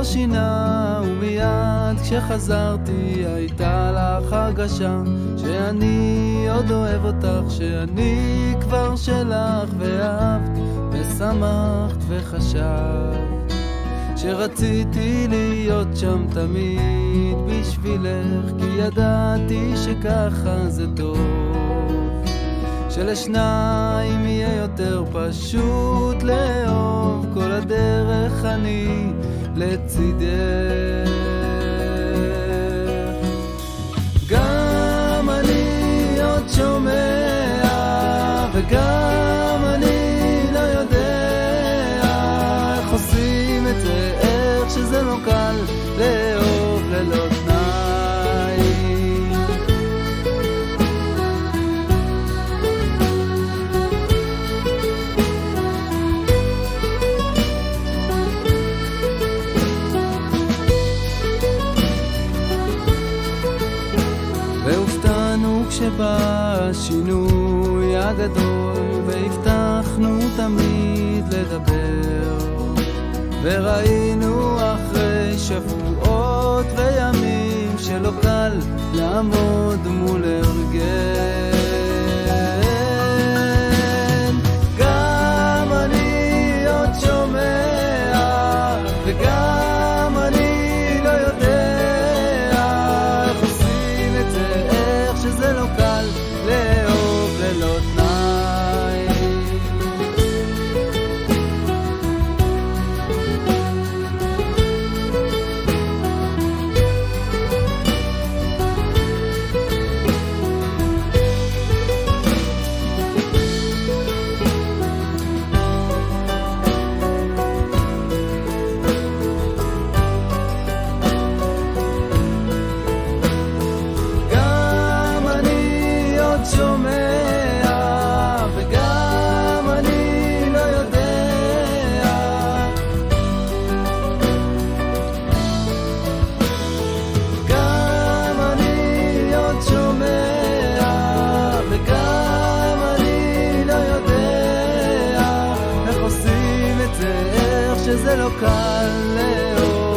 כבר שינה, ומיד כשחזרתי הייתה לך הרגשה שאני עוד אוהב אותך, שאני כבר שלך, ואהבת ושמחת וחשבת שרציתי להיות שם תמיד בשבילך, כי ידעתי שככה זה טוב, שלשניים יהיה יותר פשוט לאהוב, כל הדרך אני לצידך. גם אני עוד שומע וגם אני לא יודע איך עושים את זה, איך שזה לא קל לאהוב ללא תנאי. והופתענו כשבא השינוי הגדול, והבטחנו תמיד לדבר, וראינו אחרי שבועות וימים שלא קל לעמוד מול הרגל. גם אני עוד שומע וגם אני לא יודע איך עושים את זה, איך שזה לא קל לאהוב ללא תנאי. שזה לא קל לאהוב.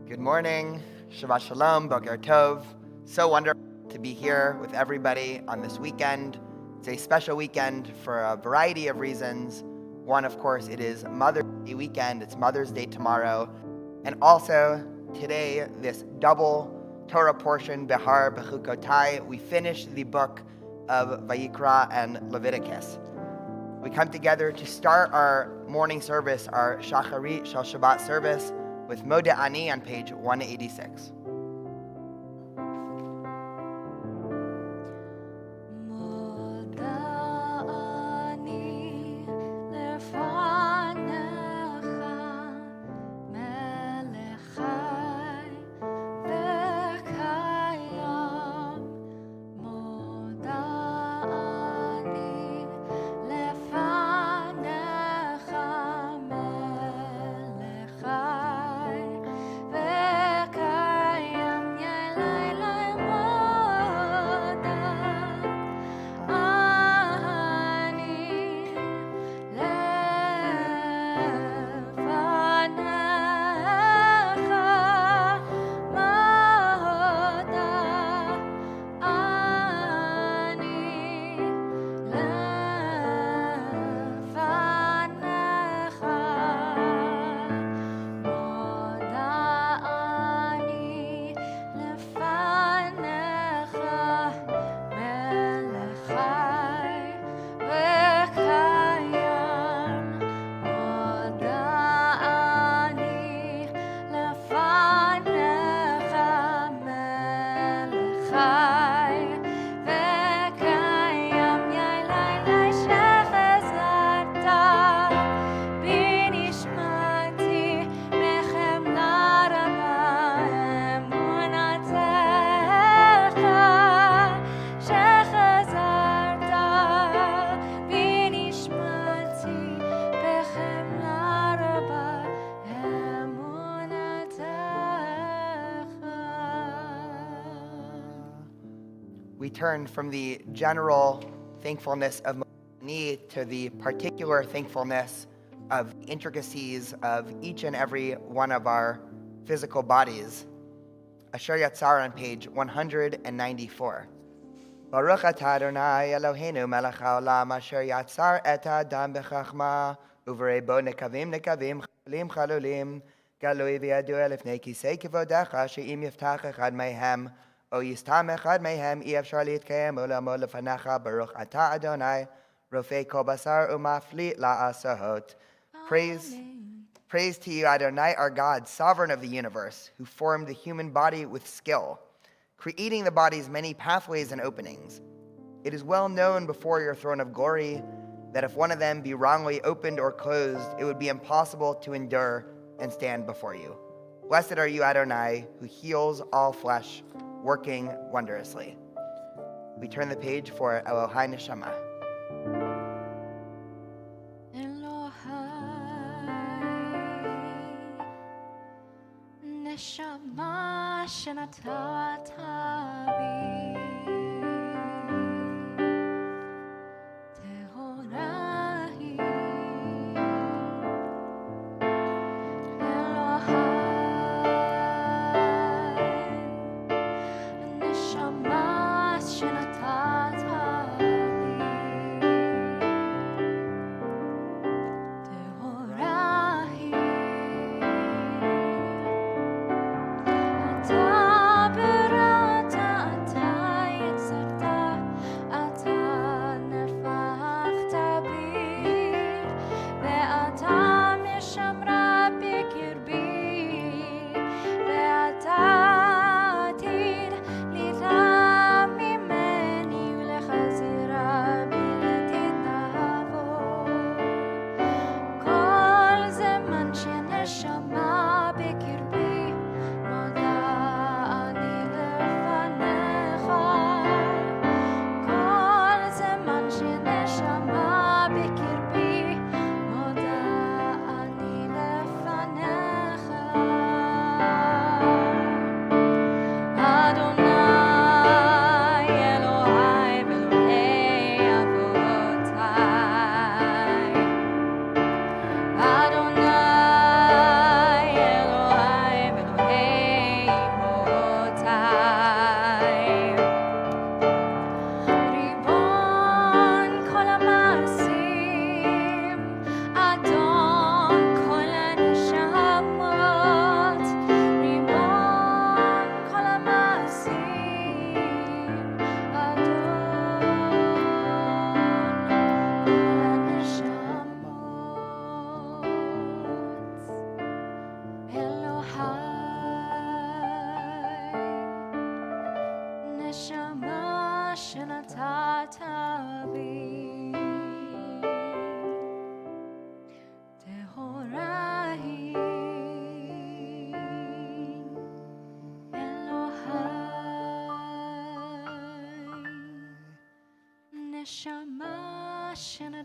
Good morning, Shabbat Shalom, Boker Tov. So wonderful to be here with everybody on this weekend. It's a special weekend for a variety of reasons. One, of course, it is Mother's Day weekend. It's Mother's Day tomorrow. And also, today, this double Torah portion, Behar Bechukotai, we finish the book of Vayikra and Leviticus. We come together to start our morning service, our Shacharit Shal Shabbat service, with Modeh Ani on page 186. We turn from the general thankfulness of Modeh to the particular thankfulness of intricacies of each and every one of our physical bodies. Asher Yatzar on page 194. Baruch atah Adonai Eloheinu melech haolam asher yatzar et ha'adam b'chachma u'v'rei bo nekavim chalulim chalulim galui v'yadua lifnei kisei kivodecha she'im yiftach echad mehem O yistam echad mehem i'efshar litkayem olamo lefanecha baruch atah Adonai rofei kol basar u'mafli la'asahot. Praise to you, Adonai, our God, sovereign of the universe, who formed the human body with skill, creating the body's many pathways and openings. It is well known before your throne of glory that if one of them be wrongly opened or closed, it would be impossible to endure and stand before you. Blessed are you, Adonai, who heals all flesh, working wondrously. We turn the page for Elohai Neshama. Neshama shenatata bi tehora hi Elohai Neshama shenatata bi tehora hi Ta berata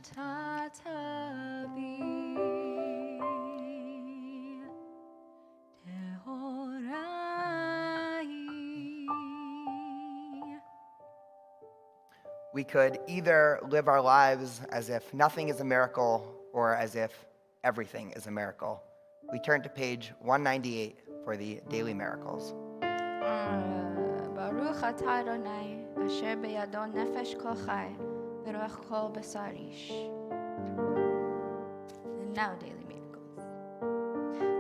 שנתת בי טהוראי. We could either live our lives as if nothing is a miracle or as if everything is a miracle. We turn to page 198 for the daily miracles. ברוך אתה אדוני אשר בידו נפש כל חי ורוח כל בשר איש. And now daily miracles.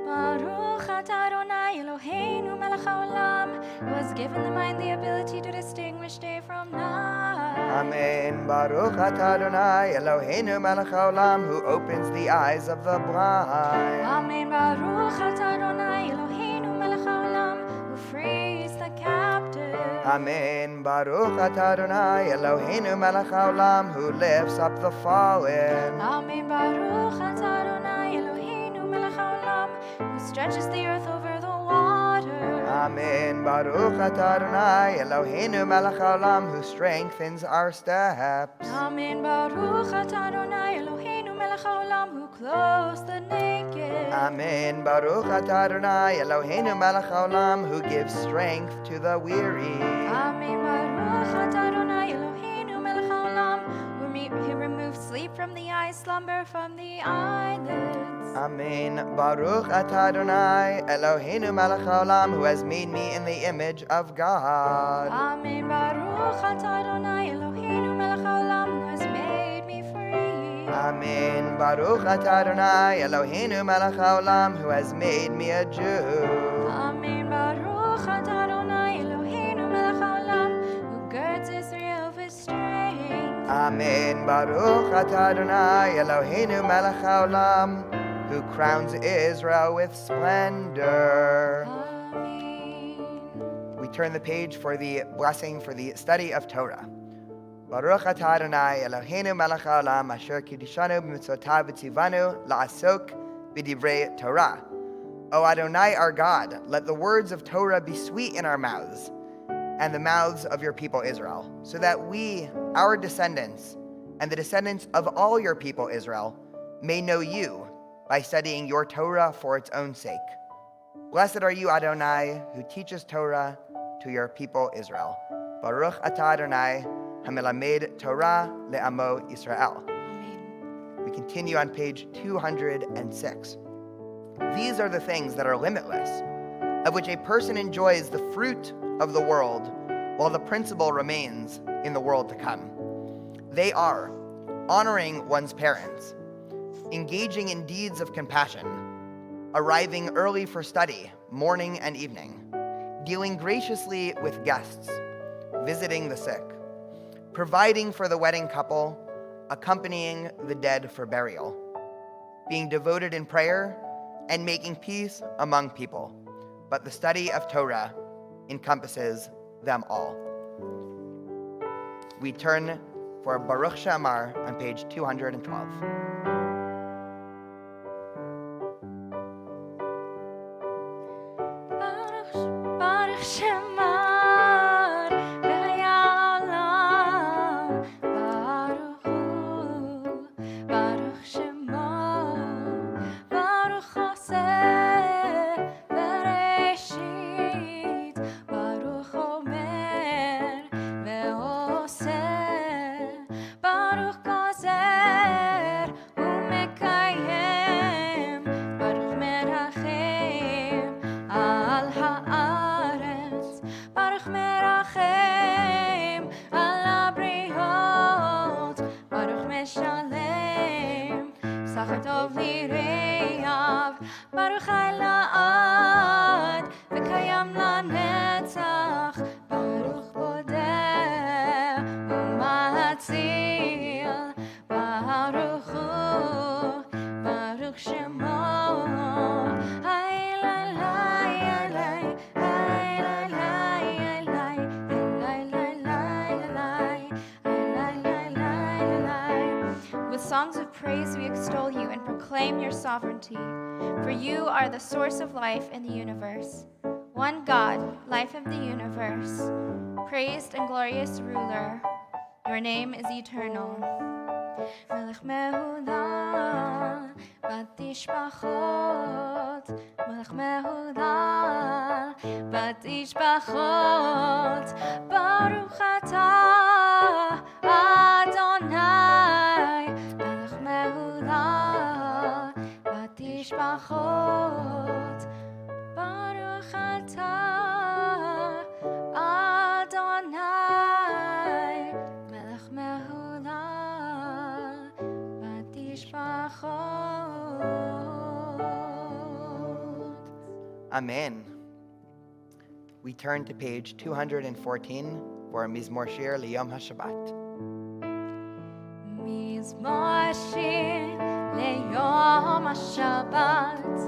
ברוך אתה אדוני אלוהינו מלך העולם, who has given the mind the ability to distinguish day from night. Amen. Baruch atah Adonai Eloheinu melech haolam, who opens the eyes of the blind. Amen. ברוך אתה אדוני אלוהינו מלך העולם, who frees the captive. Amen. Baruch atah Adonai Eloheinu melech haolam, who lifts up the fallen. Amen. ברוך אתה אדוני אלוהינו מלך העולם, who stretches the earth over the water. Amen. Baruch atah Adonai Eloheinu melech haolam, who strengthens our steps. Amen. ברוך אתה אדוני אלוהינו מלך העולם, who clothes the naked. Amen. Baruch atah Adonai Eloheinu melech haolam, who gives strength to the weary. Amen. ברוך אתה אדוני אלוהינו מלך העולם, who removes sleep from the eyes, slumber from the eyelids. Amen. Baruch atah Adonai Eloheinu melech haolam, who has made me in the image of God. Amen. ברוך אתה אדוני אלוהינו מלך העולם, who has made me free. Amen. Baruch atah Adonai Eloheinu melech haolam, who has made me a Jew. Amen. ברוך אתה אדוני אלוהינו מלך העולם, who girds Israel with strength. Amen. Baruch atah Adonai Eloheinu melech haolam, who crowns Israel with splendor. Amen. We turn the page for the blessing for the study of Torah. Baruch atah Adonai Eloheinu melech haolam, asher kiddushanu b'mitzvotav v'tzivanu la'asok b'divrei Torah. O Adonai our God, let the words of Torah be sweet in our mouths and the mouths of your people Israel, so that we, our descendants, and the descendants of all your people Israel, may know you by studying your Torah for its own sake. Blessed are you, Adonai, who teaches Torah to your people Israel. Baruch atah Adonai, hamelamed Torah le'amo Yisrael. Amen. We continue on page 206. These are the things that are limitless, of which a person enjoys the fruit of the world, while the principle remains in the world to come. They are honoring one's parents, engaging in deeds of compassion, arriving early for study, morning and evening, dealing graciously with guests, visiting the sick, providing for the wedding couple, accompanying the dead for burial, being devoted in prayer, and making peace among people. But the study of Torah encompasses them all. We turn for Baruch She'amar on page 212. Baruch She'amar v'haya olam, Baruch Hu, Baruch She'amar, Baruch Hoseh Bereshit, Baruch Omer ve'oseh, Baruch Gozer u'mekayem, Baruch merachem al haaretz, Baruch merachem al habriot, Baruch meshalem sachar tov lireyav, Baruch hay la'ad v'kayam lanetzach, Baruch bodeh u'matzil, Baruch Hu, Baruch Shemo. Hay lai lai lai, hay lai lai lai, hay lai lai lai, hay lai lai lai. With songs of praise we extol you and proclaim your sovereignty. For you are the source of life in the universe. One God, life of the universe, praised and glorious ruler. Your name is eternal. מלך מהולל בתשבחות, מלך מהולל בתשבחות, ברוך אתה אדוני, מלך מהולל בתשבחות, ברוך אתה אדוני, מלך מהולל בתשבחות. Amen. We turn to page 214 for Mizmor Shir Liyom HaShabbat. מזמור שיר ליום השבת,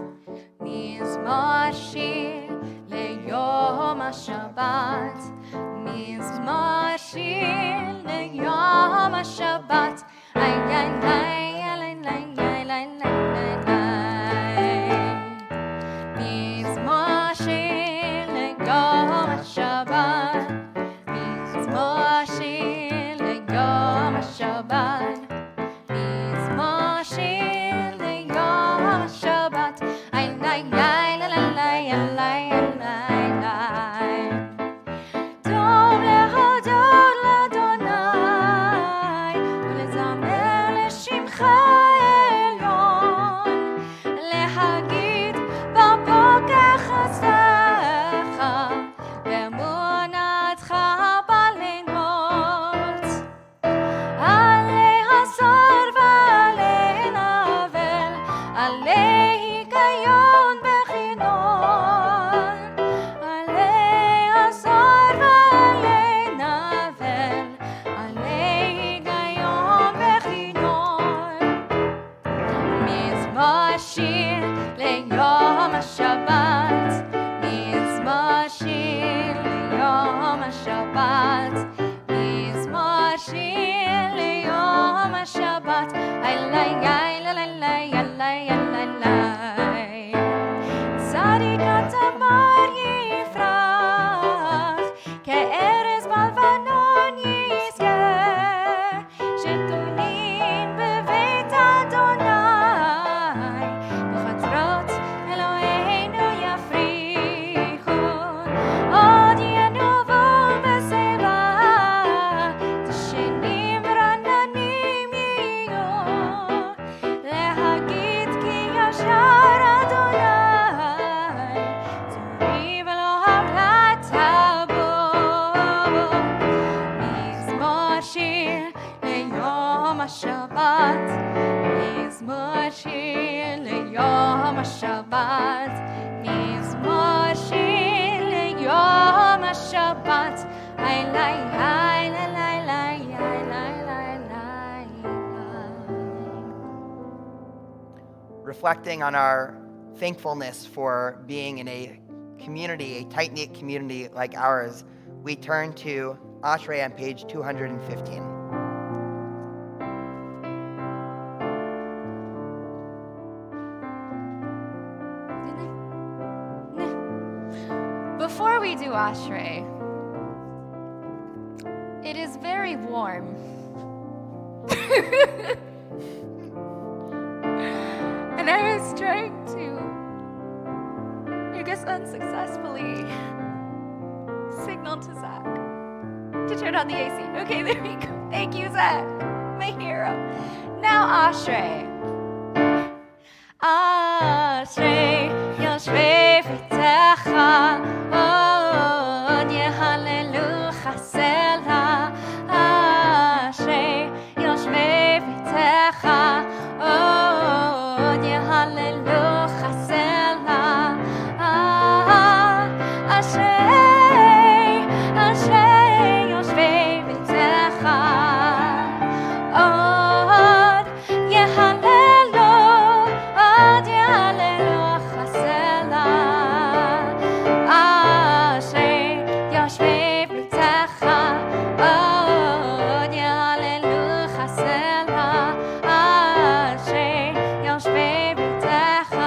מזמור שיר ליום השבת, מזמור שיר ליום השבת, איי איי איי איי איי איי איי, מזמור שיר ליום השבת, מזמור שיר ליום השבת, מזמור שיר ליום השבת, איי איי איי איי איי איי איי, טוב להודות לאדוני ולזמר לשמך העליון, להגיד בבוקר חסדך ואמונתך בלילות, עלי הזר ועלי נבל, עלי היגיון בכינון, עלי הזר ועלי נבל, עלי היגיון בכינון, מזמור שיר ליום השבת, מזמור שיר ליום השבת, מזמור שיר ליום השבת, איי איי איי איי איי איי איי, צדיק אתה בר יפרח, כארז בלבנון יזכה, שתולים בבית אדוני, בחצרות אלוהינו יפריחו, עוד ינובו בשיבה, דשנים ורעננים יהיו, להגיד כי ישר אדוני, צורי ולא המלטה בו, מזמור שיר ליום השבת, מזמור שיר ליום השבת, מזמור שיר ליום השבת, איי איי איי איי איי איי איי איי. Reflecting on our thankfulness for being in a community, a tight-knit community like ours, we turn to Ashrei on page 215. Before we do Ashrei, it is very warm. And I was trying to, I guess unsuccessfully, signal to Zach to turn on the AC. Okay, there we go. Thank you, Zach, my hero. Now Ashrei. Ashrei yoshvei b'techa, od yehallelu chasela. Ashrei yoshvei b'techa, od yehallelu chasela. Ashrei, Ashrei yoshvei b'techa, od yehallelu, od yehallelu chasela. Ashrei yoshvei b'techa, od yehallelu chasela. Ashrei yoshvei b'techa,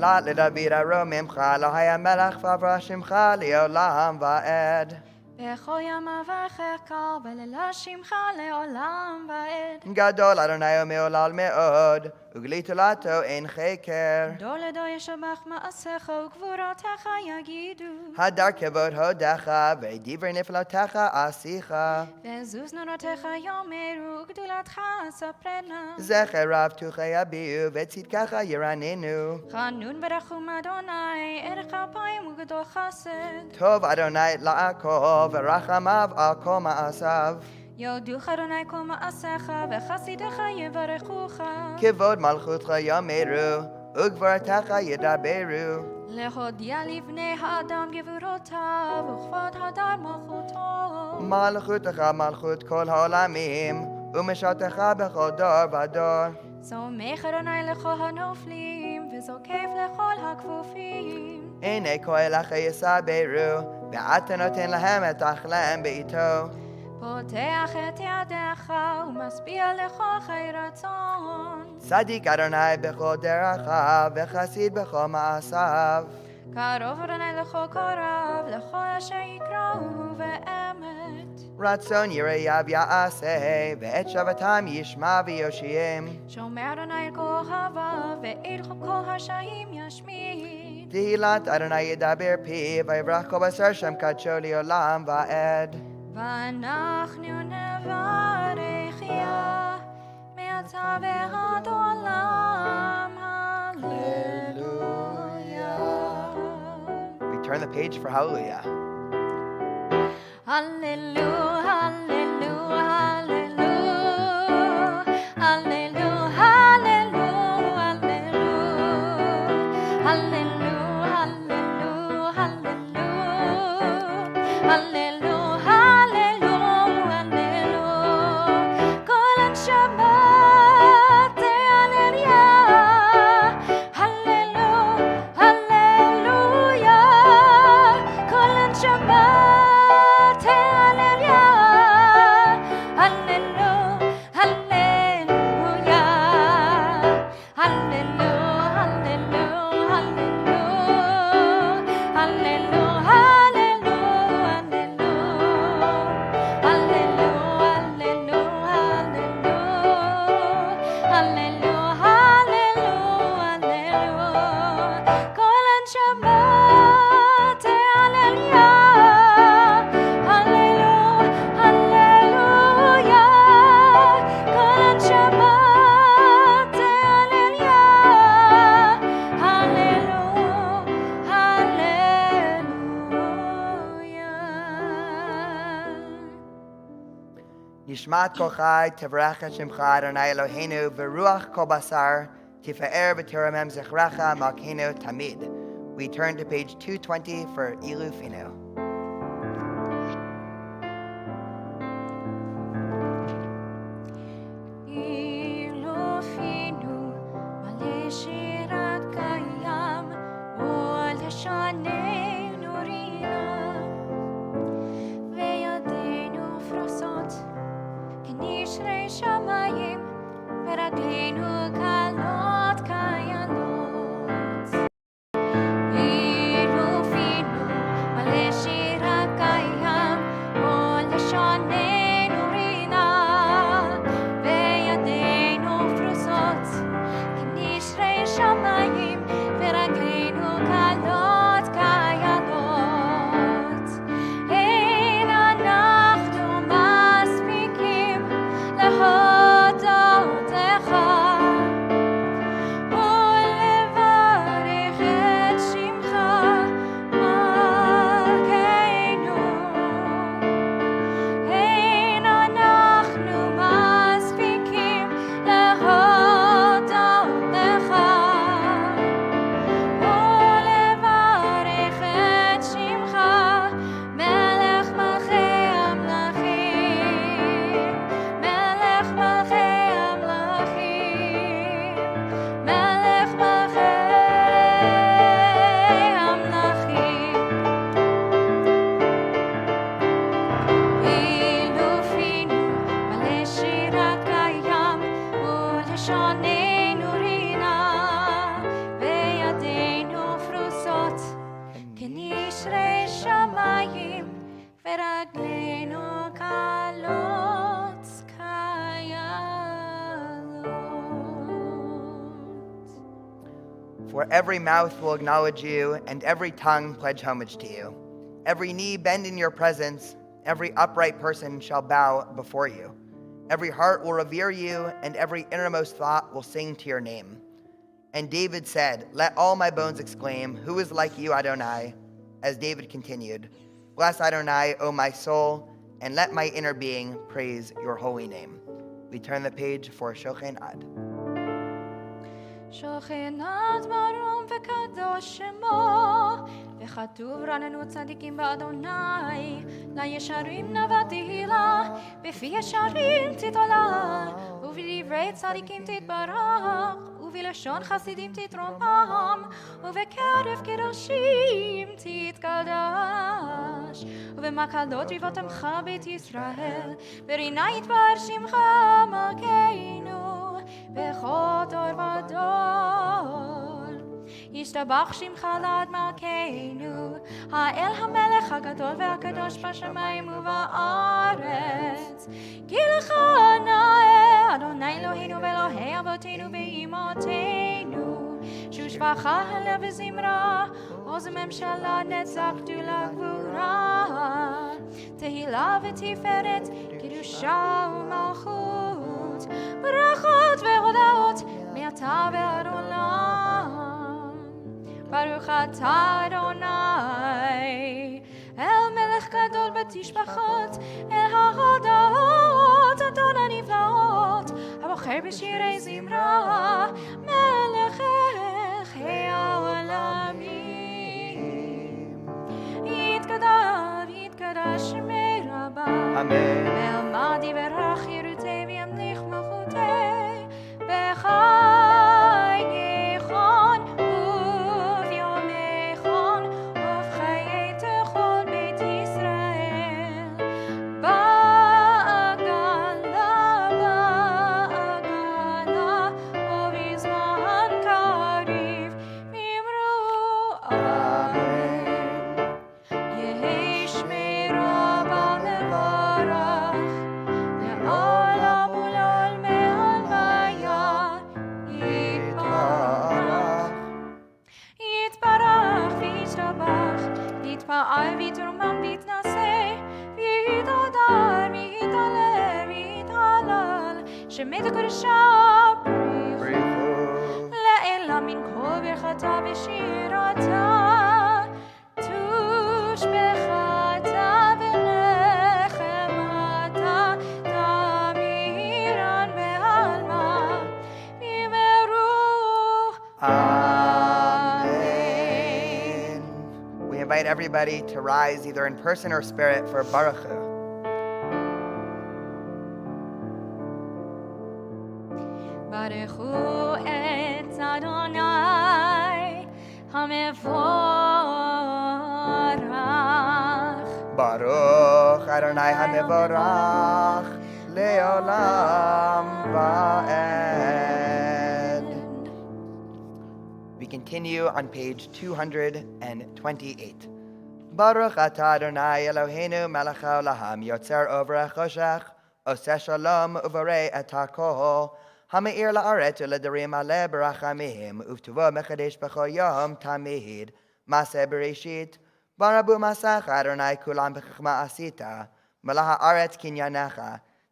נחלת לדוד ארום ממך, לא היה מלך ועברה שמך לעולם ועד. בכל ימיו וחקר וללא שמך לעולם ועד. גדול אדוני ומעולל מאוד, וגליתולתו אין חקר. גדול עדו ישבח מעשיך וגבורותיך יגידו. הדר כבוד הודך, ודברי נפלותיך עשיך. ועזוז נורותיך יאמרו גדולתך ספרנה. זכר רב תוך יביעו, וצדקך ירננו. חנון ורחום אדוני, ערך אפיים וגדול חסד. טוב אדוני לעקוב, ורחמיו על כל מעשיו. יודוך אדוני כל מעשיך, וחסידיך יברכוך. כבוד מלכותך יאמרו, וגבורתך ידברו. להודיע לבני האדם גבורותיו, וכבוד הדר מלכותו. מלכותך מלכות כל העולמים, ומשלתך בכל דור ודור. סומך אדוני לכל הנופלים, וזוקף לכל הכפופים. עיני כהלך יסברו, ואתה נותן להם את אכלם בעתו. פותח את ידיך, ומשביע לכל חי רצון. צדיק אדוני בכל דרכיו, וחסיד בכל מעשיו. קרוב אדוני לכל קרב, לכל אשר יקראו באמת. רצון יראיו יעשה, ואת שבתם ישמע ויושיעם. שומע אדוני את כל אוהביו, ואת כל השעים ישמיד. תהילת אדוני ידבר פיו, ויברך כל בשר שם קדשו לעולם ועד. ואנחנו נברך יה, מעתה ועד עולם, הללויה. Return the page for hallelujah. הללויה, הללויה, הללויה, הללויה, הללויה, הללויה, הללויה, הללויה. נשמת כל חי תברך את שמך אדוני אלוהינו, ורוח כל בשר תפאר ותרומם זכרך מלכנו תמיד. We turn to page 220 for Ilufinu. אילופינו מלא שירת קיים, ועל תשעננו רינה, וידינו פרוסות כנשרי שמיים, ורגלינו קלות כילות. אילופינו מלא כנשרי שמיים ורגלינו קלות כילות. For every mouth will acknowledge you, and every tongue pledge homage to you. Every knee bend in your presence, every upright person shall bow before you. Every heart will revere you, and every innermost thought will sing to your name. And David said, let all my bones exclaim, who is like you, Adonai? As David continued, bless Adonai, O my soul, and let my inner being praise your holy name. We turn the page for Shochen Ad. שוכנת מרום וקדוש שמו, וכתוב רננו צדיקים באדוני, לישרים נבע תהילה, בפי ישרים תתעלה, ובדברי צדיקים תתברך, ובלשון חסידים תתרומם, ובקרב קדושים תתקדש, ובמקלות ריבות עמך בית ישראל, ברינה יתבהר שמך מלכנו, בכל דור ודור. ישתבח שמך לעד מלכנו, האל המלך הגדול והקדוש בשמיים ובארץ. כי לך נאה אדוני אלוהינו ואלוהי אבותינו ואמותינו, שהושבחה הלב וזמרה, עוז ממשלה נצח גדולה גבורה, תהילה ותפארת, קדושה ומלכות, ברכות והודאות מעתה ועד עולם. ברוך אתה אדוני, אל מלך גדול בתשבחות, אל ההודעות אדון הנפלאות, הבוחר בשירי זמרה, מלך העולמים. יתקדש שמי רבה, Amen. ואלמד יברך ירותי וימליך מלכותי, בחייכון וביומייכון ובחיי תכל בית ישראל. בעגלה ובזמן קריב אמרו אמן. יהי שמי רבה מבורך, לעולם ולעולמי עולמיה יתברך. יתברך וישתבח, יתפאר ויתרומם ויתנשא, ויתהדר ויתעלה ויתהלל, שמי קדושה בריחו. לעילה מן כל ברכתה ושירתה, תושבחתה ונחמתה, תמירן בעלמה, אמרו Amen. We invite everybody to rise either in person or spirit for Baruch Hu. ברכו את אדוני המבורך. Baruch Adonai HaMevorach Leolam Va'ed. We continue on page 228. Baruch atah Adonai Eloheinu melech haolam yotzer over choshech oseh shalom uvarei et hakol hameir la'aretz uledarim aleh barachamim uvtuvo mechadesh b'chol yom tamid maseh bereshit barabu masach Adonai kulam b'chachma asita melech haaretz kinyanecha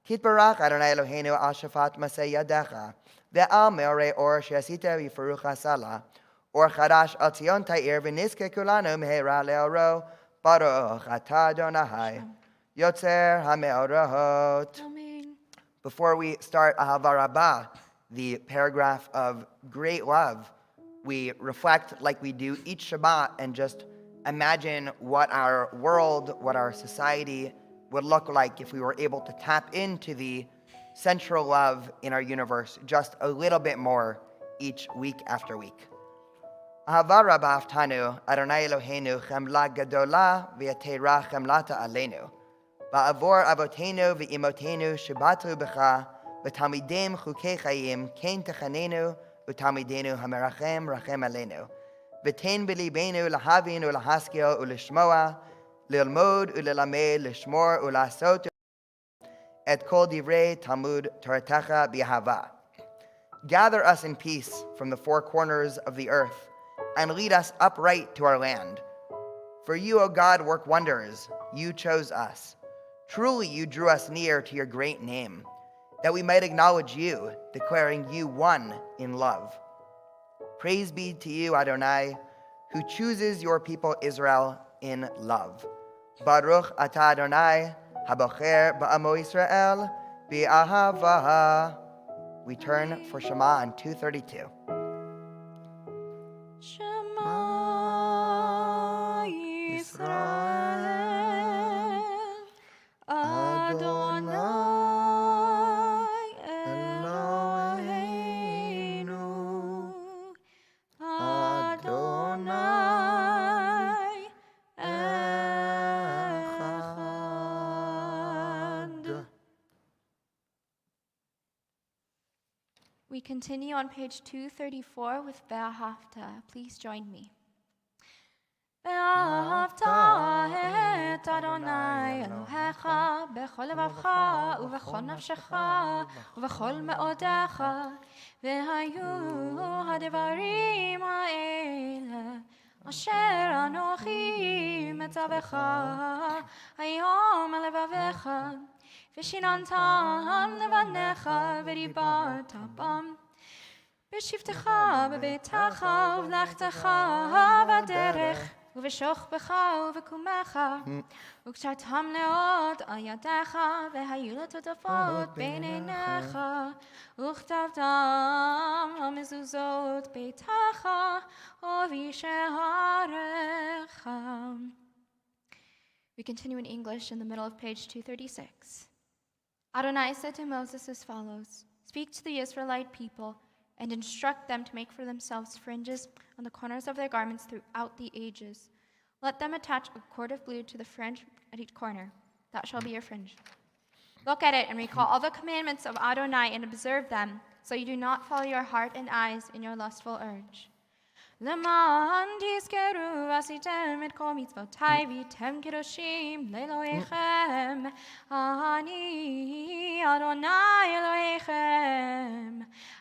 titbarach Adonai Eloheinu al shafat maseh yadecha ve'al meorei or she'asita v'yifaruch hasala or chadash al tzion ta'ir v'nizke kulanu meheira le'oro Baruch atah Adonai yotzer hameorot. Amen. Before we start Ahava Rabbah, the paragraph of great love, we reflect like we do each Shabbat and just imagine what our world, what our society would look like if we were able to tap into the central love in our universe just a little bit more each week after week. Ahava Rabbah aftanu Adonai Eloheinu chemla gadola v'yatera chemlata aleinu. Ba'avor avotenu v'imotenu shebatu b'cha v'tamidem chukei chayim ken techanenu v'tamidenu hamerachem rachem aleinu ותן בליבנו להבין ולהשכיל ולשמוע, ללמוד וללמד, לשמור ולעשות את כל דברי תלמוד תורתך באהבה. Gather us in peace from the four corners of the earth, and lead us upright to our land. For you, O God, work wonders. You chose us. Truly you drew us near to your great name, that we might acknowledge you, declaring you one in love. Praise be to you, Adonai, who chooses your people Israel in love. Baruch atah Adonai, habocher ba'amo Yisrael, bi'ahava. We turn for Shema on 232. Shema Yisrael, Adonai Eloheinu, Adonai Echad. We continue on page 234 with Ve'ahavta. Please join me. Ve'ahavta et Adonai Elohecha bechol levavcha uvechol nafshecha uvechol me'odecha ve'hayu hadevarim ha'ele asher anochi metzavecha hayom levavecha ושיננתם לבניך ודיברת בם בשבתך בביתך ובלכתך בדרך ובשוכבך ובקומך וקשרתם לאות על ידיך והיו לטוטפות בין עיניך וכתבתם על מזוזות ביתך ובשעריך. We continue in English in the middle of page 236. Adonai said to Moses as follows, "Speak to the Israelite people and instruct them to make for themselves fringes on the corners of their garments throughout the ages. Let them attach a cord of blue to the fringe at each corner. That shall be your fringe. Look at it and recall all the commandments of Adonai and observe them, so you do not follow your heart and eyes in your lustful urge. למען תזכרו ועשיתם את כל מצוותיי והייתם קדושים לאלוהיכם. אני אדוני אלוהיכם,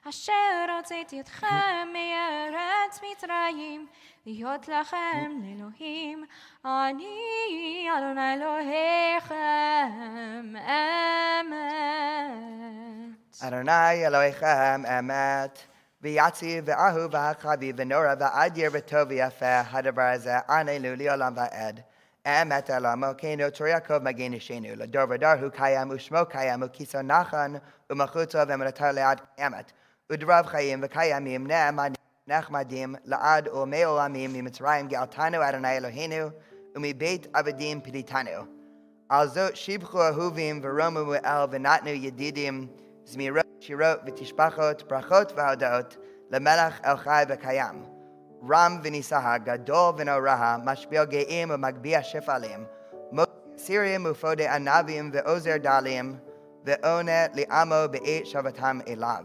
אשר הוצאתי אתכם מארץ מצרים להיות לכם לאלוהים. אני אדוני אלוהיכם אמת. Adonai Elohechem emet. V'yatziv v'ahu v'hakaviv v'nora v'adir v'tov v'yafeh hadavar hazeh anenu li'olam va'ed. Emet elamo keinu tor Yaakov magenu shenu l'dor v'dor hu kayam u'shmo kayam u'kiso nachan u'machuto v'emratar le'ad kayamet u'drav chayim v'kayamim nechmadim la'ad u'mei olamim mi'mitzrayim ge'altanu Adonai Eloheinu u'mibeit avadim piditanu. Al zot shibchu ahuvim v'romu mu'el v'natnu yedidim זמירות, שירות ותשבחות, ברכות והודות למלך אל חי וקיים. רם ונישא, גדול ונורא, משפיל גאים ומגביה שפלים, סירים ופודי ענבים ועוזר דלים, ועונה לעמו בעת שבתם אליו.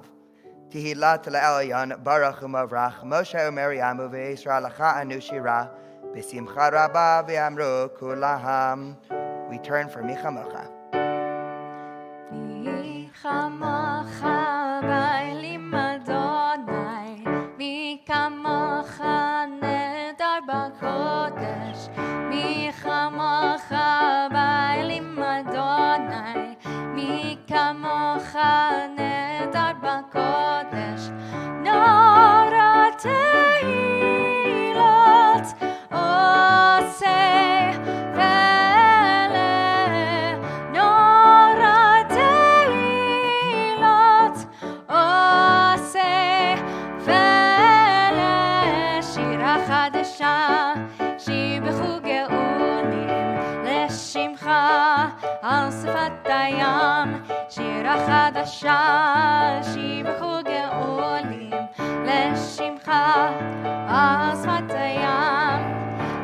תהילת לעליון, ברוך ומברך, משה ומרים וישראל לך אנו שירה, בשמחה רבה ואמרו כולם. We turn for מיכה מוכה. כמוך באלים אדוני, מי כמוך נדר בקודש, מי כמוך באלים אדוני, מי כמוך נדר בקודש, נורא תהילות עושה שיבחו גאונים לשמך על שפת הים. שירה חדשה שיבחו גאונים לשמך על שפת הים.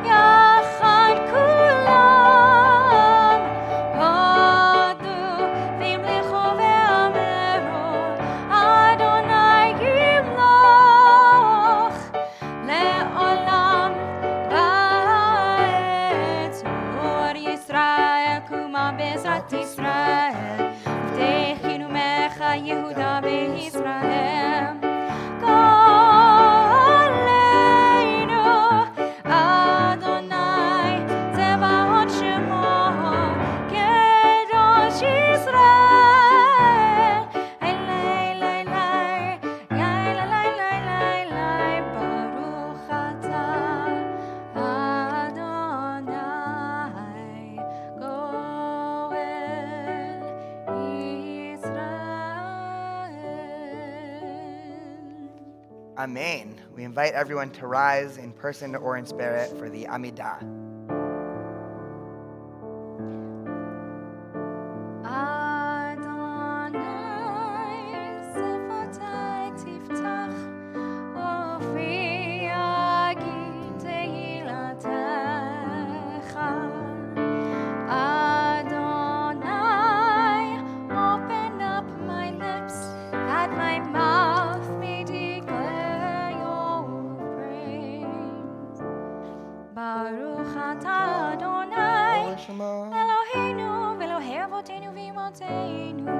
יחד כולם הודו והמליכו ואמרו אדוני ימלוך לעולם. Amen. We invite everyone to rise in person or in spirit for the Amidah. Baruch atah Adonai Eloheinu ve'Elohei avotenu v'imotenu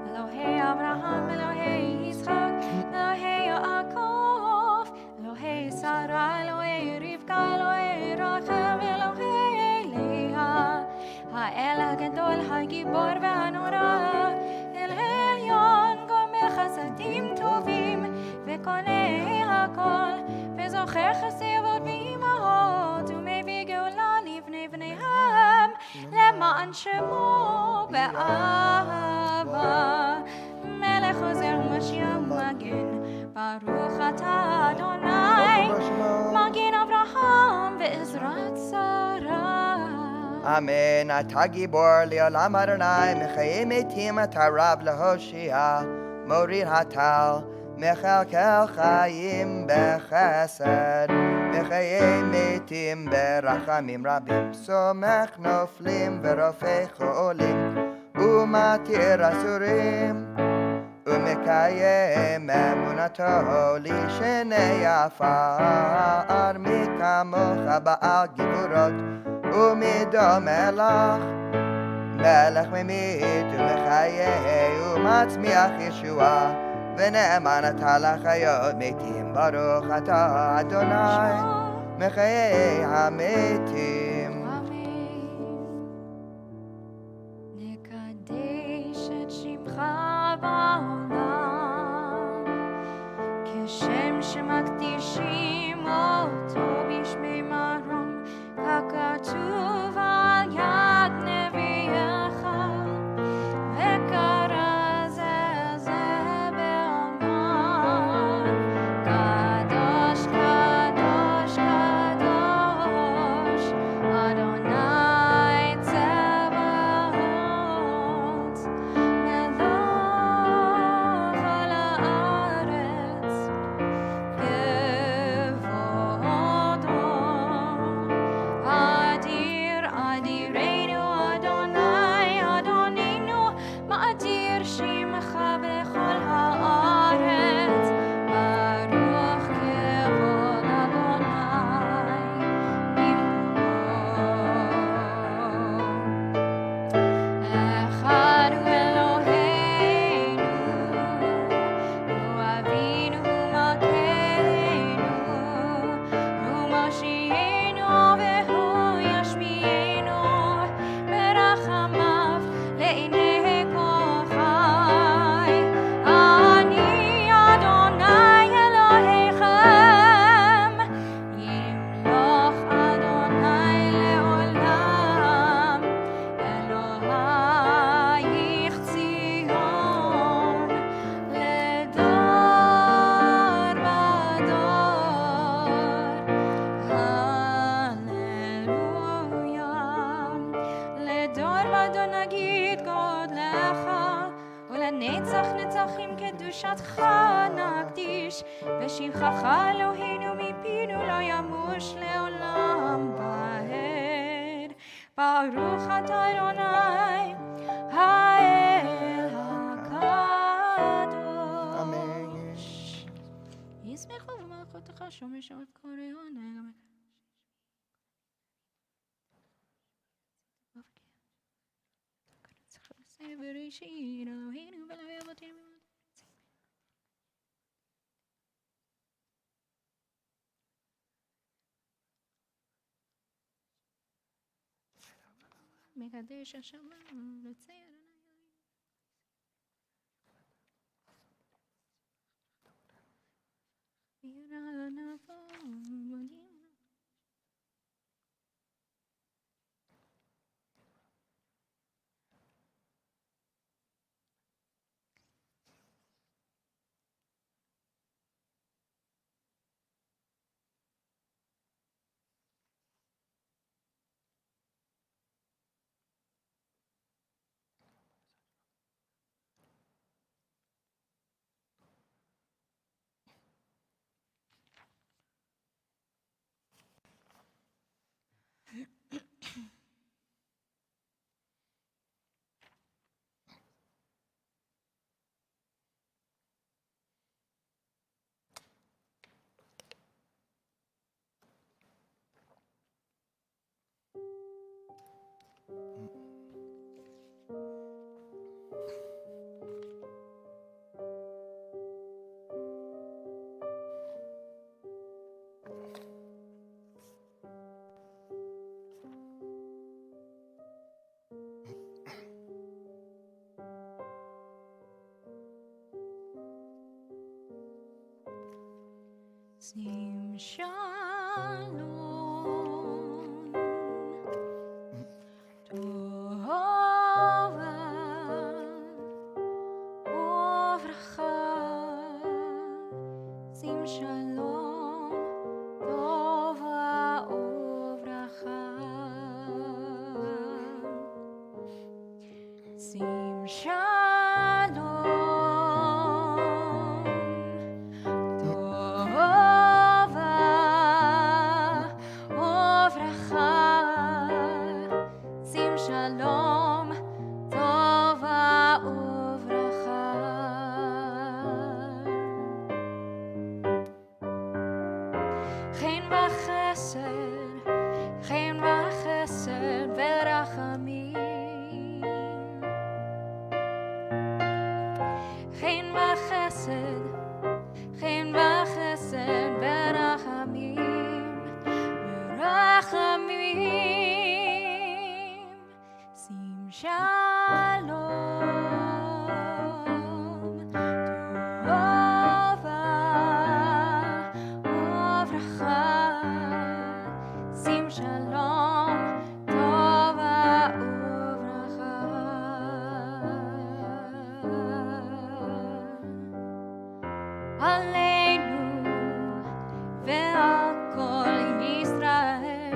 Elohei Avraham, Elohei Yitzchak, Elohei Yaakov Elohei Sarah, Elohei Rivka, Elohei Rachel Elohei Leah האל הגדול, הגיבור והנורא אל העליון גומל חסדים טובים וקונה הכל וזוכר חסרות ואימהות ומביא גאולה לבני בניהם למען שמו באהבה מלך עוזר ומשיח ומגן ברוך אתה אדוני מגן אברהם ועזרת שרה Amen. אתה גיבור לעולם אדוני, מחיי מתים אתה רב להושיע, מוריד הטל, מכלכל חיים בחסד, מחיי מתים ברחמים רבים, סומך נופלים ורופא חולים, ומתיר אסורים, ומקיים אמונתו לשני עפר, מי כמוך בעל גבורות, ומדומה לך, מלך ממית ומחיה ומצמיח ישועה, ונאמן אתה לחיות מתים, ברוך אתה אדוני מחיי המתים. נקדש את שמך בעולם, כשם שמקדישים אותו בשמי מרום, ככתוב על יד נביאך, וקרא זה באומר, קדוש קדוש קדוש אדוני צבאות, מלוך על הארץ כבודו. אדיר אדירנו אדוני אדוננו, מאדיר שמך בכל הארץ, ברוך כבוד אדוני במקומו. אחד הוא אלוהינו, הוא אבינו, הוא מלכנו, הוא מושיענו והוא ישמיענו ברחמיו לעיני כל חי. אני אדוני אלוהיכם, ימלוך אדוני לעולם, אלוהיך ציון לדור ודור. לדור ודור נגיד גודלך, ולנצח נצחים קדושתך נקדיש, ושבחך אלוהינו מפינו לא ימוש לעולם ועד. ברוך אתה אדוני האל הקדוש. ישמחו במלכותך שומש עוד קוריון. בראשית אלוהינו ואלוהי אבותינו. מקדש השבת לציין שים שלום, טובה וברכה, שים שלום, טובה וברכה, שים שלום, טובה וברכה, שים שלום, טובה וברכה. חן וחסד, חן וחסד ורחמים, חן וחסד, חן וחסד ורחמים, ורחמים, שים שלום, טובה וברכה, שים שלום, טובה וברכה. עלינו ועל כל ישראל,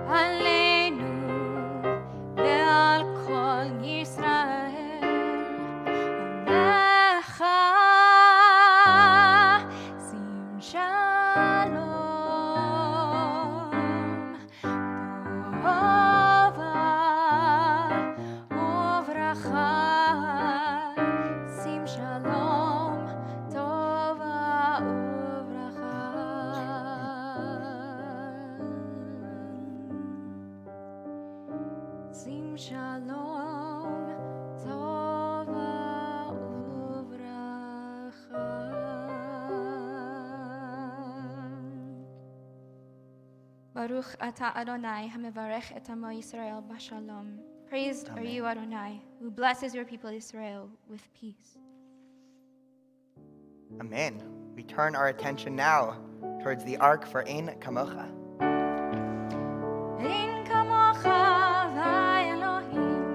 עלינו ועל כל ישראל, עמך שים שלום, טובה וברכה, שים שלום, טובה וברכה. שים שלום, טובה וברכה. ברוך אתה אדוני המברך את עמו ישראל בשלום. Praised are you, Adonai, who blesses your people Israel with peace. Amen. We turn our attention now towards the ark for Ein Kamocha. אין כמוך ואלוהים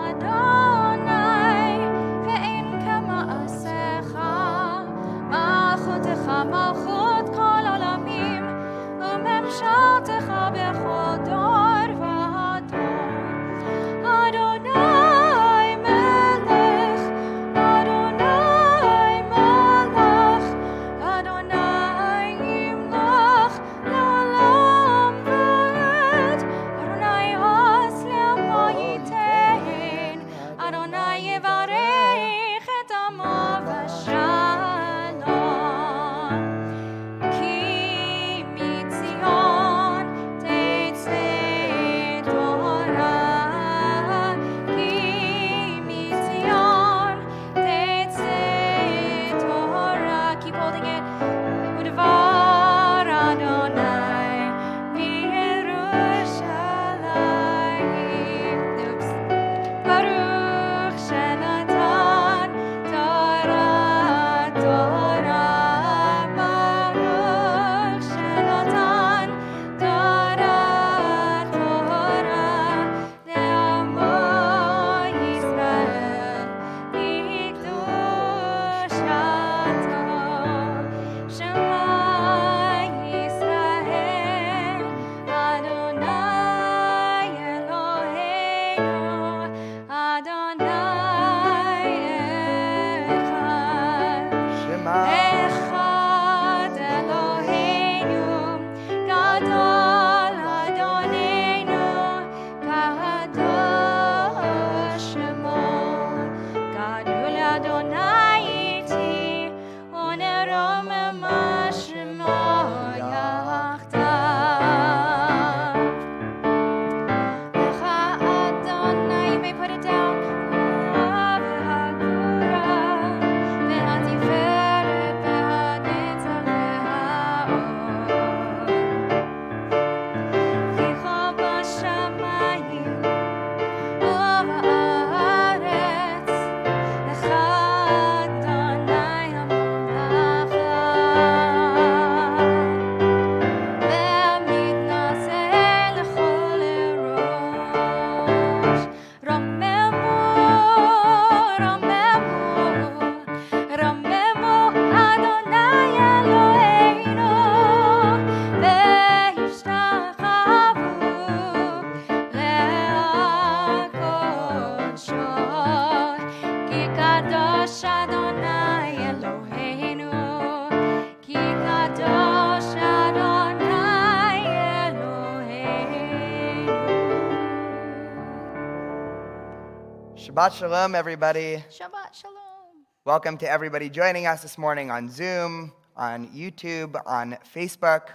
אדוני, ואין כמעשיך, מלכותך מלכות כל עולמים, וממשלתך בכל דור ודור. אדוני מלך, אדוני מלך, אדוני ימלוך לעולם. Shabbat Shalom, everybody. Shabbat Shalom. Welcome to everybody joining us this morning on Zoom, on YouTube, on Facebook.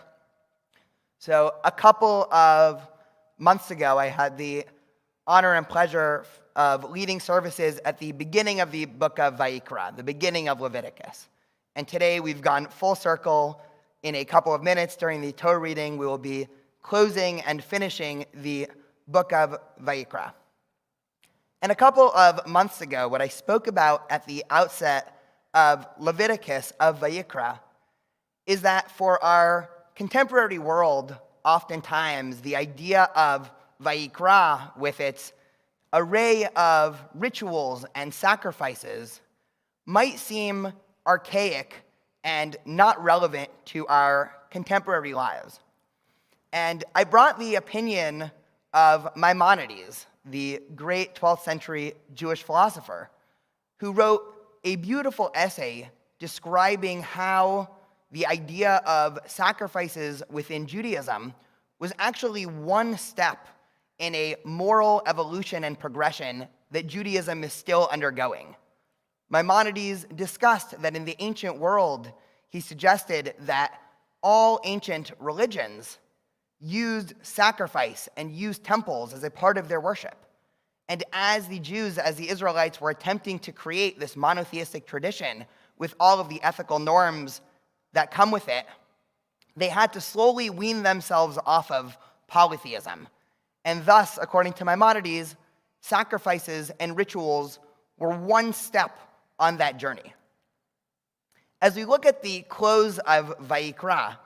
So a couple of months ago, I had the honor and pleasure of leading services at the beginning of the book of Vayikra, the beginning of Leviticus. And today we've gone full circle. In a couple of minutes during the Torah reading, we will be closing and finishing the book of Vayikra. And a couple of months ago, what I spoke about at the outset of Leviticus, of Vayikra, is that for our contemporary world, oftentimes the idea of Vayikra, with its array of rituals and sacrifices, might seem archaic and not relevant to our contemporary lives. And I brought the opinion of Maimonides, the great 12th century Jewish philosopher, who wrote a beautiful essay describing how the idea of sacrifices within Judaism was actually one step in a moral evolution and progression that Judaism is still undergoing. Maimonides discussed that in the ancient world, he suggested that all ancient religions used sacrifice and used temples as a part of their worship. And as the Jews, as the Israelites were attempting to create this monotheistic tradition with all of the ethical norms that come with it, they had to slowly wean themselves off of polytheism. And thus, according to Maimonides, sacrifices and rituals were one step on that journey. As we look at the close of Vayikra,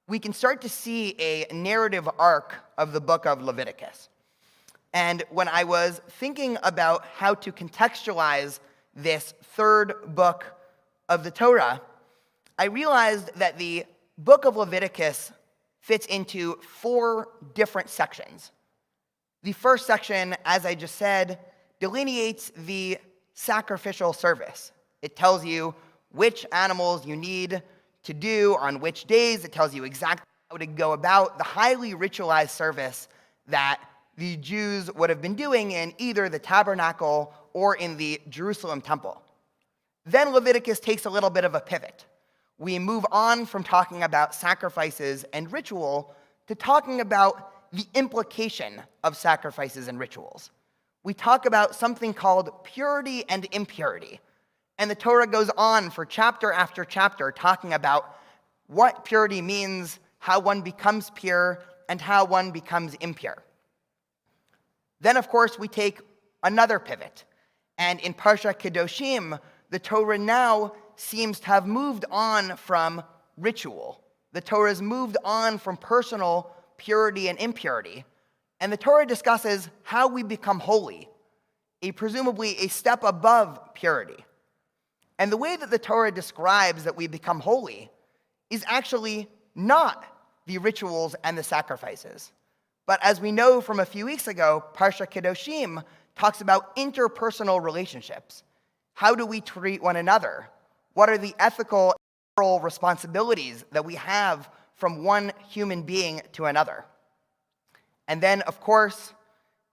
we can start to see a narrative arc of the book of Leviticus. And when I was thinking about how to contextualize this third book of the Torah, I realized that the book of Leviticus fits into 4 different sections. The first section, as I just said, delineates the sacrificial service. It tells you which animals you need to do on which days. It tells you exactly how to go about the highly ritualized service that the Jews would have been doing in either the tabernacle or in the Jerusalem temple. Then Leviticus takes a little bit of a pivot. We move on from talking about sacrifices and ritual to talking about the implication of sacrifices and rituals. We talk about something called purity and impurity. And the Torah goes on for chapter after chapter talking about what purity means, how one becomes pure, and how one becomes impure. Then, of course, we take another pivot. And in Parsha Kedoshim, the Torah now seems to have moved on from ritual. The Torah has moved on from personal purity and impurity. And the Torah discusses how we become holy, presumably a step above purity. And the way that the Torah describes that we become holy is actually not the rituals and the sacrifices. But as we know from a few weeks ago, Parsha Kedoshim talks about interpersonal relationships. How do we treat one another? What are the ethical and moral responsibilities that we have from one human being to another? And then, of course,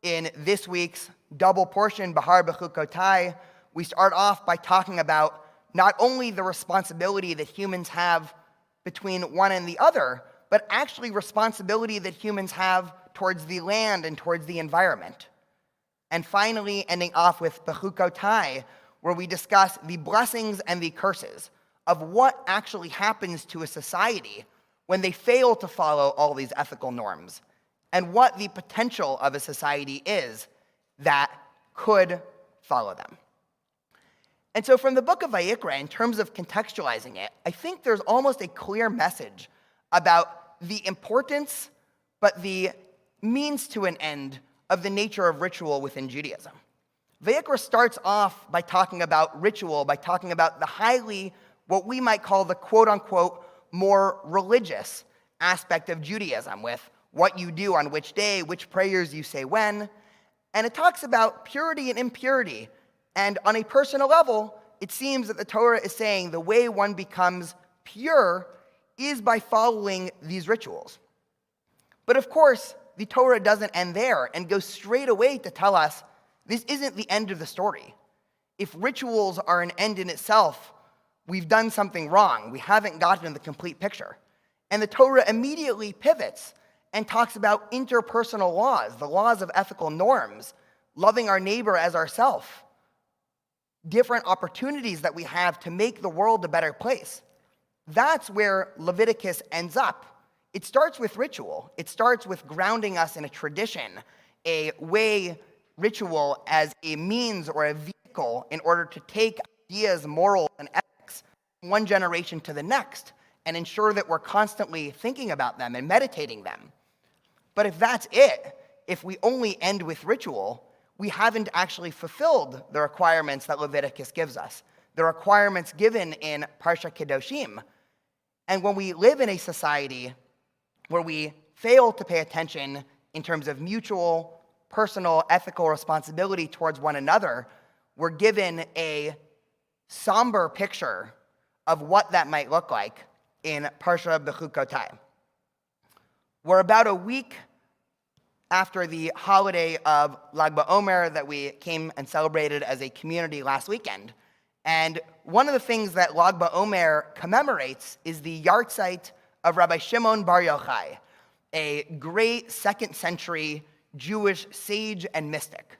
in this week's double portion, Bahar Bechukotai, we start off by talking about not only the responsibility that humans have between one and the other, but actually responsibility that humans have towards the land and towards the environment. And finally, ending off with Bechukotai, where we discuss the blessings and the curses of what actually happens to a society when they fail to follow all these ethical norms, and what the potential of a society is that could follow them. And so from the book of Vayikra, in terms of contextualizing it, I think there's almost a clear message about the importance, but the means to an end of the nature of ritual within Judaism. Vayikra starts off by talking about ritual, by talking about the highly, what we might call the quote-unquote more religious aspect of Judaism, with what you do on which day, which prayers you say when. And it talks about purity and impurity. And on a personal level, it seems that the Torah is saying the way one becomes pure is by following these rituals. But of course, the Torah doesn't end there and goes straight away to tell us This isn't the end of the story. If rituals are an end in itself, we've done something wrong. We haven't gotten the complete picture. And the Torah immediately pivots and talks about interpersonal laws, the laws of ethical norms, loving our neighbor as ourselves, different opportunities that we have to make the world a better place. That's where Leviticus ends up. It starts with ritual. It starts with grounding us in a tradition, a way, ritual as a means or a vehicle in order to take ideas, morals, and ethics from one generation to the next and ensure that we're constantly thinking about them and meditating them. But if that's it, if we only end with ritual, we haven't actually fulfilled the requirements that Leviticus gives us, the requirements given in Parsha Kedoshim. And when we live in a society where we fail to pay attention in terms of mutual, personal, ethical responsibility towards one another, we're given a somber picture of what that might look like in Parsha Bechukotai. We're about a week after the holiday of Lag BaOmer that we came and celebrated as a community last weekend. And one of the things that Lag BaOmer commemorates is the yahrzeit of Rabbi Shimon Bar Yochai, a great second century Jewish sage and mystic.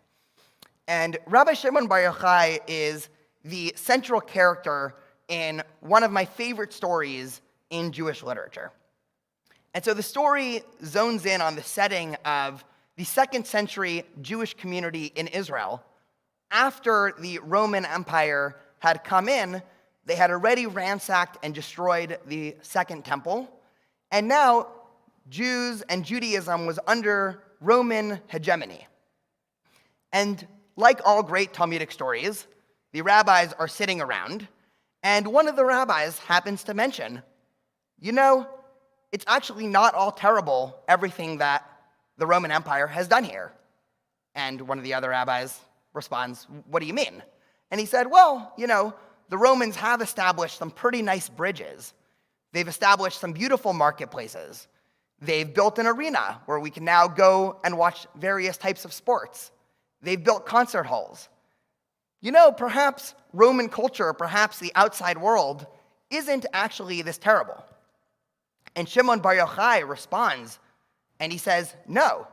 And Rabbi Shimon Bar Yochai is the central character in one of my favorite stories in Jewish literature. And so the story zones in on the setting of the second century Jewish community in Israel. After the Roman Empire had come in, they had already ransacked and destroyed the Second Temple. And now Jews and Judaism was under Roman hegemony. And like all great Talmudic stories, the rabbis are sitting around, and one of the rabbis happens to mention, it's actually not all terrible, everything that the Roman Empire has done here. And one of the other rabbis responds, what do you mean? And he said, the Romans have established some pretty nice bridges. They've established some beautiful marketplaces. They've built an arena where we can now go and watch various types of sports. They've built concert halls. Perhaps Roman culture, perhaps the outside world, isn't actually this terrible. And Shimon Bar Yochai responds, and he says, no,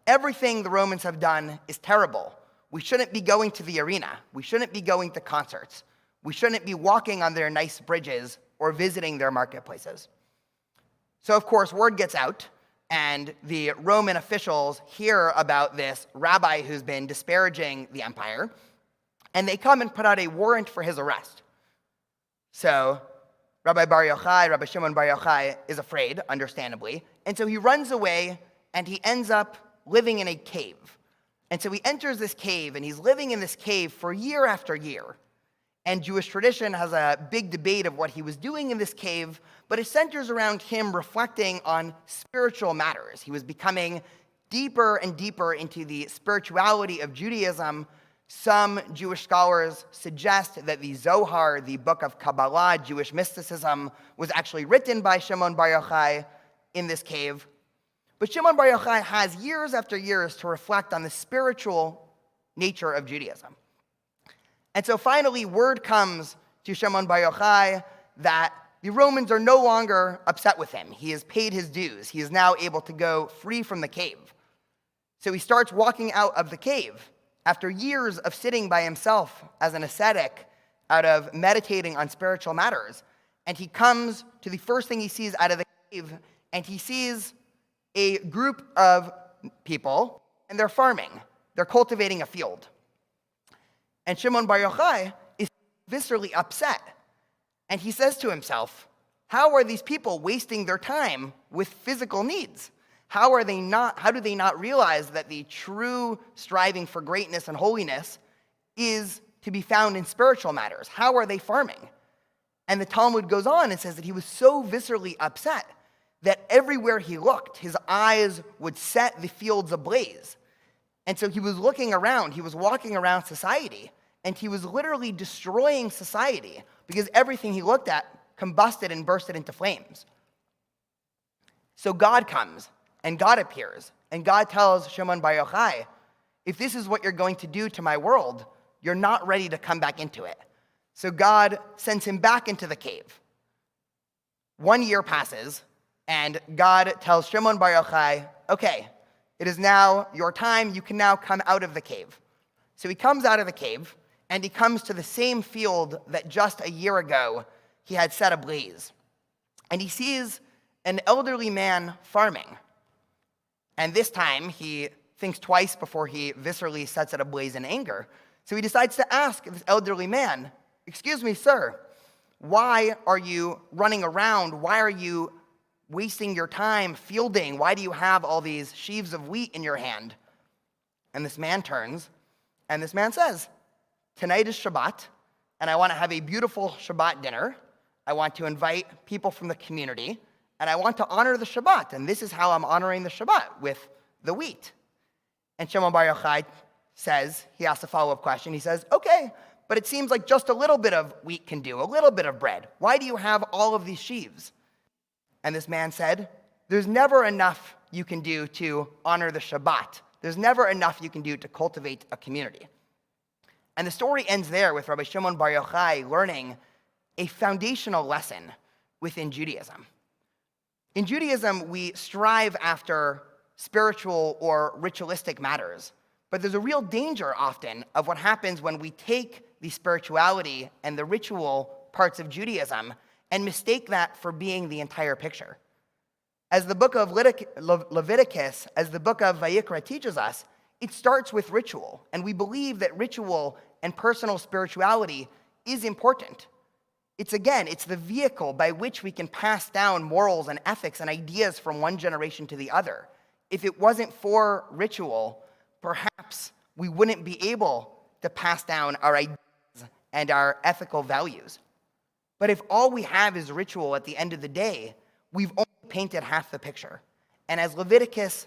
everything the Romans have done is terrible. We shouldn't be going to the arena. We shouldn't be going to concerts. We shouldn't be walking on their nice bridges or visiting their marketplaces. So, of course, word gets out, and the Roman officials hear about this rabbi who's been disparaging the empire, and they come and put out a warrant for his arrest. So Rabbi Shimon Bar Yochai is afraid, understandably, and so he runs away, and he ends up living in a cave. And so he enters this cave, and he's living in this cave for year after year. And Jewish tradition has a big debate of what he was doing in this cave, but it centers around him reflecting on spiritual matters. He was becoming deeper and deeper into the spirituality of Judaism. Some Jewish scholars suggest that the Zohar, the book of Kabbalah, Jewish mysticism, was actually written by Shimon Bar Yochai in this cave. But Shimon Bar Yochai has years after years to reflect on the spiritual nature of Judaism. And so finally, word comes to Shimon Bar Yochai that the Romans are no longer upset with him. He has paid his dues. He is now able to go free from the cave. So he starts walking out of the cave after years of sitting by himself as an ascetic, out of meditating on spiritual matters. And he comes to the first thing he sees out of the cave, and he sees a group of people, and they're farming. They're cultivating a field. And Shimon Bar Yochai is viscerally upset. And he says to himself, how are these people wasting their time with physical needs? How do they not realize that the true striving for greatness and holiness is to be found in spiritual matters? How are they farming? And the Talmud goes on and says that he was so viscerally upset that everywhere he looked, his eyes would set the fields ablaze. And so he was looking around, he was walking around society, and he was literally destroying society because everything he looked at combusted and bursted into flames. So God comes, and God appears, and God tells Shimon Bar Yochai, If this is what you're going to do to my world, you're not ready to come back into it. So God sends him back into the cave. 1 year passes, and God tells Shimon Bar Yochai, okay, it is now your time. You can now come out of the cave. So he comes out of the cave, and he comes to the same field that just a year ago he had set ablaze. And he sees an elderly man farming. And this time he thinks twice before he viscerally sets it ablaze in anger. So he decides to ask this elderly man, excuse me, sir, why are you running around? Why are you wasting your time fielding? Why do you have all these sheaves of wheat in your hand? And this man turns, and this man says, tonight is Shabbat, and I want to have a beautiful Shabbat dinner. I want to invite people from the community, and I want to honor the Shabbat. And this is how I'm honoring the Shabbat, with the wheat. And Shimon Bar Yochai says, he asks a follow-up question. He says, okay, but it seems like just a little bit of wheat can do, a little bit of bread. Why do you have all of these sheaves? And this man said, there's never enough you can do to honor the Shabbat. There's never enough you can do to cultivate a community. And the story ends there with Rabbi Shimon Bar Yochai learning a foundational lesson within Judaism. In Judaism, we strive after spiritual or ritualistic matters, but there's a real danger often of what happens when we take the spirituality and the ritual parts of Judaism and mistake that for being the entire picture. As the book of Leviticus, as the book of Vayikra teaches us, it starts with ritual, and we believe that ritual and personal spirituality is important. It's the vehicle by which we can pass down morals and ethics and ideas from one generation to the other. If it wasn't for ritual, perhaps we wouldn't be able to pass down our ideas and our ethical values. But if all we have is ritual at the end of the day, we've only painted half the picture. And as Leviticus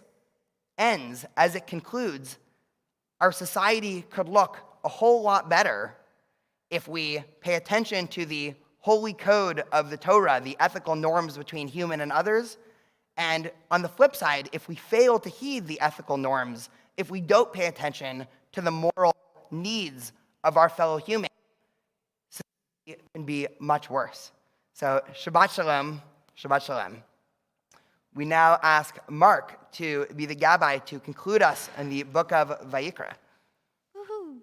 ends, as it concludes, our society could look a whole lot better if we pay attention to the holy code of the Torah, the ethical norms between human and others. And on the flip side, if we fail to heed the ethical norms, if we don't pay attention to the moral needs of our fellow humans, it can be much worse. So Shabbat Shalom, Shabbat Shalom. We now ask Mark to be the gabbai to conclude us in the book of Vayikra. Woohoo.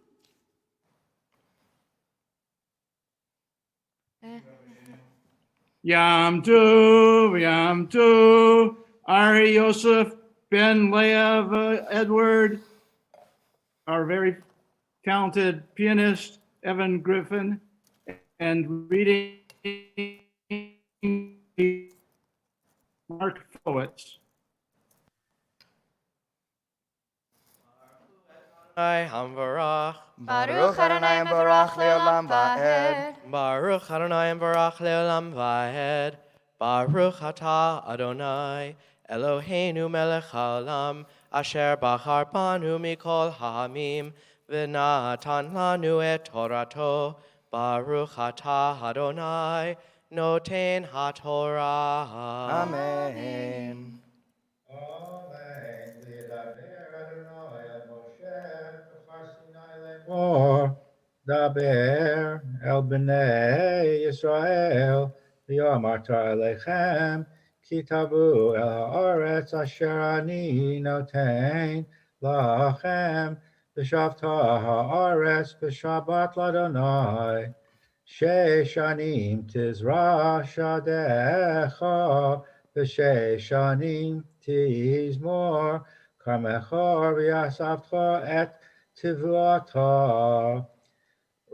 Yam Tov, Ari Yosef, Ben Leah, Edward, our very talented pianist, Evan Griffin, and reading Mark Fowitz. Hamvarach. Baruch Adonai Mevarach Leolam Vahed. Baruch Adonai Barach Leolam Vahed. Baruch Atah Adonai Eloheinu Melech Haolam Asher Bachar Banu Mikol Ha'amim V'natan Lanu Et Torato. Baruch Atah Adonai Noten HaTorah. Amen. Daber el bnei Yisrael v'yomarta alechem ki tavu el haaretz asher ani noten lachem v'shavta haaretz b'shabbat l'Adonai shesh anim tizra shadecha v'shesh anim tizmor karmecha v'yasavcha et Tivata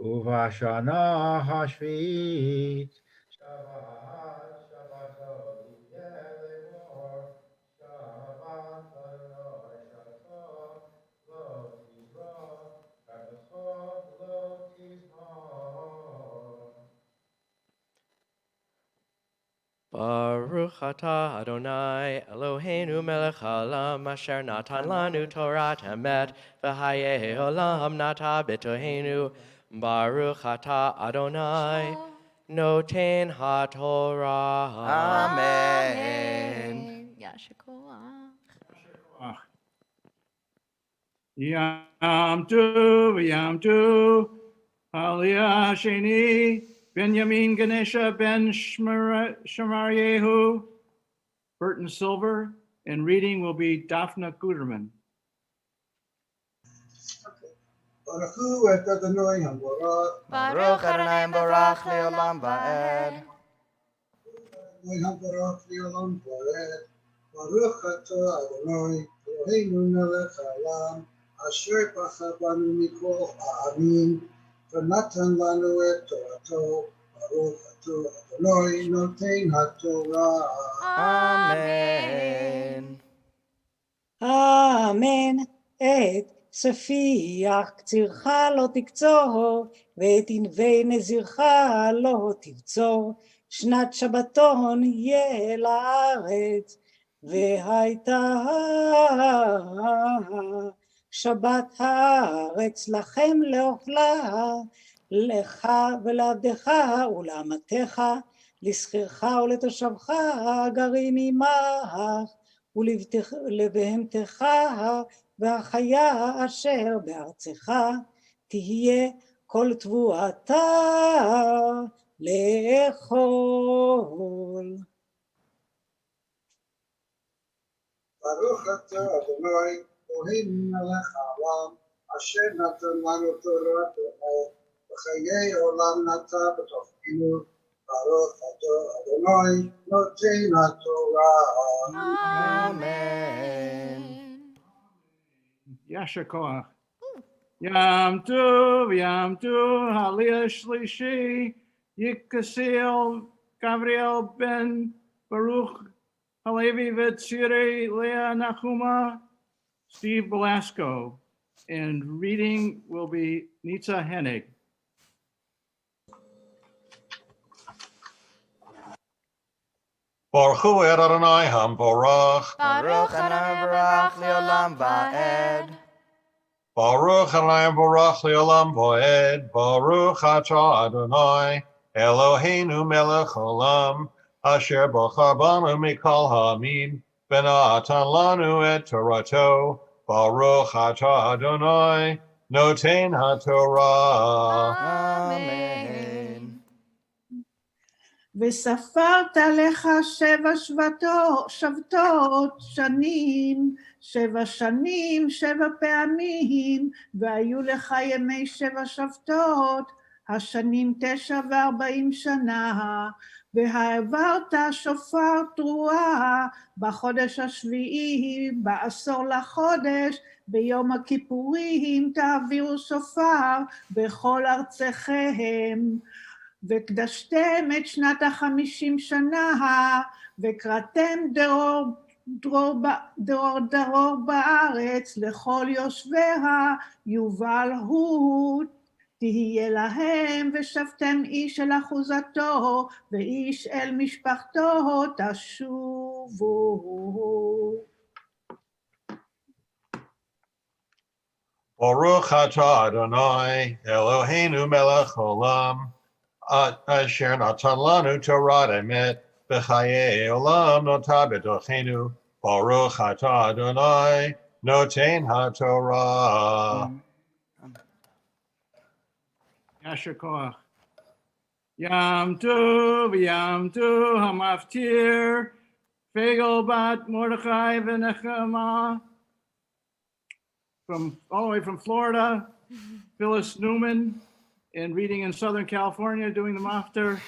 Uvashana Hashvit Shabbat Shabbato Yelemor Shabbat Adonai Shabbat Lo Tizra Karmecha Lo Tizmor. Baruch atah Adonai Eloheinu melech haolam asher natan lanu Torat emet v'hayei olam nata b'toheinu. Baruch atah Adonai noten haTorah. Amen. Yashikoah. Yam Tu, Aliyah Sheni, Benjamin Ganesha Ben Shemaryehu, Burton Silver, and reading will be Daphne Guterman. Baruch hu et Adonai hamborach, Baruch Adonai Barach Leolam Vaed. Adonai hamborach le'olam va'ed. Baruch atah Adonai, Eloheinu melech haolam, asher bachar banu mikol ha'amim, v'natan lanu et torato. Baruch atah Adonai, noten haTorah. Amen. אמן. את צפיח קצירך לא תקצור, ואת ענבי נזירך לא תבצור. שנת שבתון יהיה לארץ, והייתה שבת הארץ לכם לאוכלה, לך ולעבדך ולאמתך, לשכירך ולתושבך הגרים עמך, ולבהמתך והחיה אשר בארצך, תהיה כל תבואתה לאכול. Baruch atah Adonai, Eloheinu melech haolam, asher natan lanu Torah v'chayei olam nata b'tofenu. Baruch atah Adonai, noten haTorah. Amen. Yasher Koach. Yam Tu, Haliyah Shlishi, Yikasil, Gabriel Ben Baruch, Halevi Vetsiri, Leah Nachuma, Steve Belasco, and reading will be Nitza Hennig. Baruch hu et Adonai hamborach. Baruch Adonai Barach Leolam Vaed. Baruch Adonai hamborach le'olam voed. Baruch atah Adonai, Eloheinu melech olam, asher bachar banu mikol ha'amim, v'natan lanu et torato. Baruch atah Adonai, noten haTorah. Amen. וספרת לך 7 שבתות שנים, 7 שנים, 7 פעמים, והיו לך ימי 7 שבתות, השנים 49 שנה, והעברת שופר תרועה בחודש השביעי, בעשור לחודש, ביום הכיפורים תעבירו שופר בכל ארציכם. וקדשתם את שנת 50 שנה, וקראתם דרור בארץ, לכל יושביה יובל הוא, תהיה להם, ושבתם איש אל אחוזתו, ואיש אל משפחתו תשובו. Baruch atah Adonai, Eloheinu melech olam, asher natan lanu Torah emet, v'chayei olam nota b'tochenu. Baruch atah Adonai, noten haTorah. Yasher Koach. Yam Tu, Hamaftir, Fagel Bat Mordechai Venechama, all the way from Florida, Phyllis Newman, and reading in Southern California, doing the Maftir,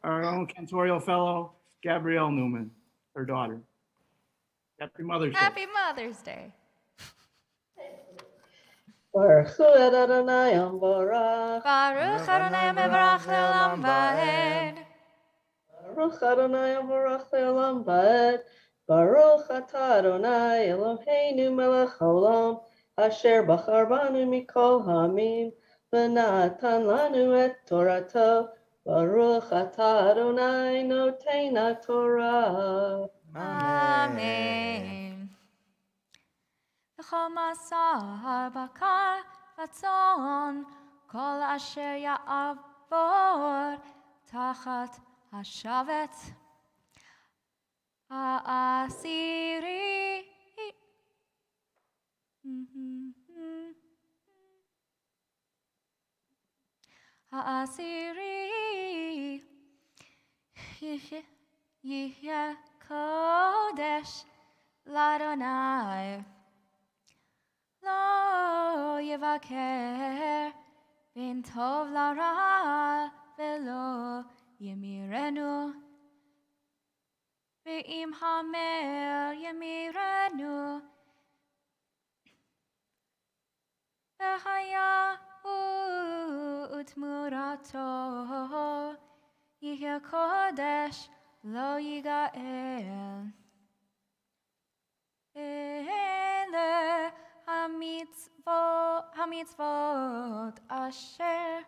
our own cantorial fellow, Gabrielle Newman, her daughter. Happy Mother's Day. Happy Mother's Day. Baruch Adonai hamborach. Baruch Adonai Barach Leolam Vaed. Baruch Adonai hamborach le'olam vaed. Baruch atah Adonai Eloheinu melech haolam, asher bachar banu mikol ha'amim, v'natan lanu et torato. Baruch atah Adonai noten haTorah. Amen. V'chol masar bakar v'tzon, kol asher ya'avor tachat hashavet ha'asiri. העשירי יהיה קודש לאדוני, לא יבקר בין טוב לרע ולא ימירנו, ואם המר ימירנו, והיה ותמורתו יהיה קודש לא יגאל. אלה המצוות אשר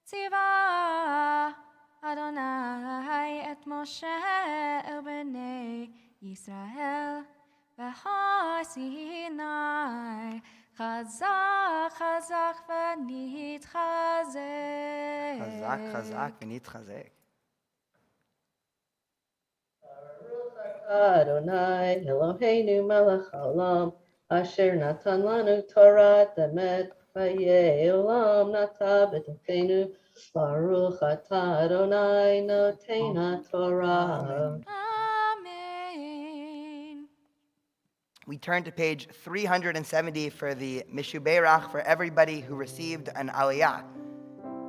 ציווה אדוני את משה אל בני ישראל בהר סיני, חזק חזק ונתחזק. חזק חזק ונתחזק. Adonai Eloheinu melech haolam, asher natan lanu Torat emet, vayeh olam nata b'tokenu, baruch atah Adonai noten Torah. Amen. We turn to page 370 for the Mishuberach for everybody who received an Aliyah.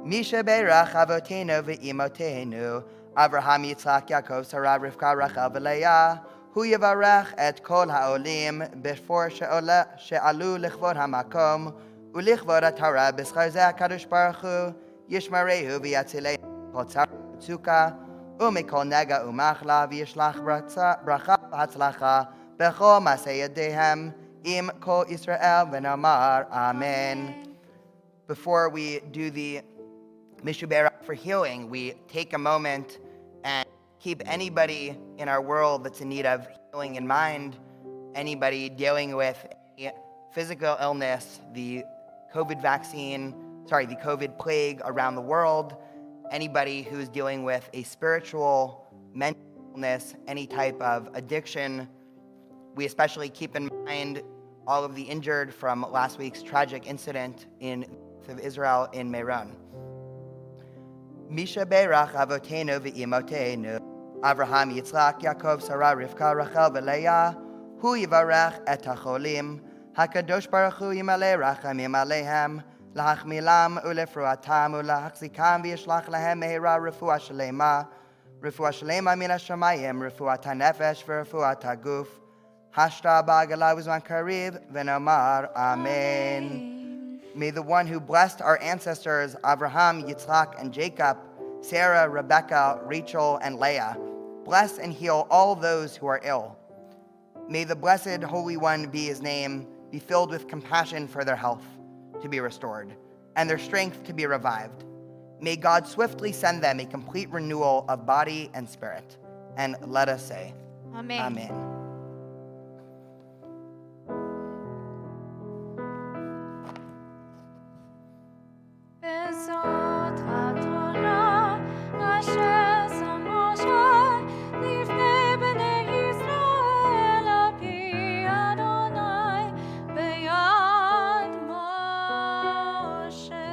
Mishuberach avotenu ve'imotenu, Avraham, Yitzchak, Yaakov, Sarah, Rivka, Rachel, v'Leah, hu yivarech et kol ha'olim before she'alu lichvod hamakom, ulichvod ha'Torah b'schar zeh HaKadosh Baruch Hu, yishmarehu v'yatzilei kol tzar v'tzuka, u'mikol nega u'machla v'yishlach bracha v'hatzlacha b'chol maseh yadehem im kol Yisrael v'namar Amen. Before we do the Mishuberach for healing, we take a moment and keep anybody in our world that's in need of healing in mind, anybody dealing with a physical illness, the COVID plague around the world, anybody who's dealing with a spiritual, mental illness, any type of addiction. We especially keep in mind all of the injured from last week's tragic incident in Israel in Meron. Mishuberach avotenu ve'imotenu, Avraham, Yitzchak, Yaakov, Sarah, Rivka, Rachel, v'Leah, hu yivarech et hacholim, HaKadosh Baruch Hu yimaleh rachamim alehem, lahachmilam ulefruatam ulahachzikam v'yishlach lahem mehira refuah shlema min hashamayim, refuat hanefesh v'refuat haguf, hashta ba'agala v'zman kariv, v'nomar Amen. May the one who blessed our ancestors, Abraham, Yitzchak, and Jacob, Sarah, Rebecca, Rachel, and Leah, bless and heal all those who are ill. May the blessed Holy One be his name, be filled with compassion for their health to be restored, and their strength to be revived. May God swiftly send them a complete renewal of body and spirit. And let us say, Amen. Amen. Bezot HaTorah asher שם משה לפני בני ישראל על פי אדוני ביד משה.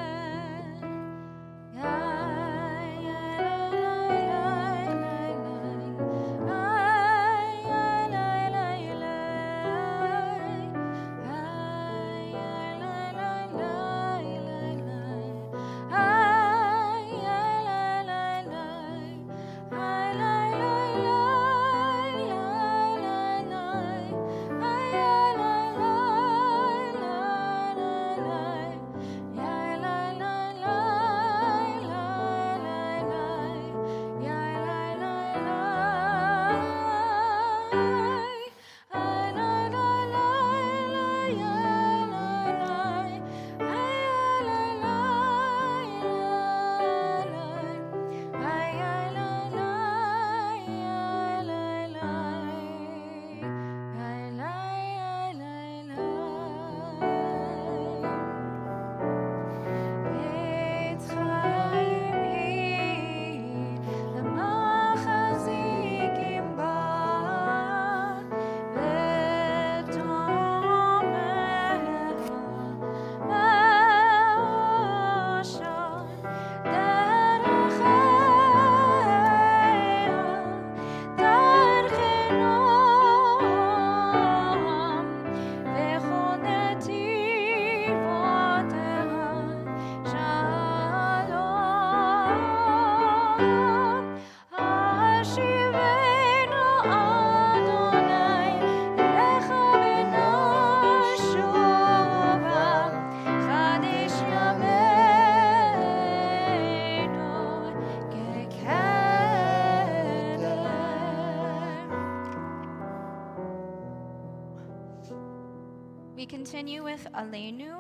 We continue with Aleinu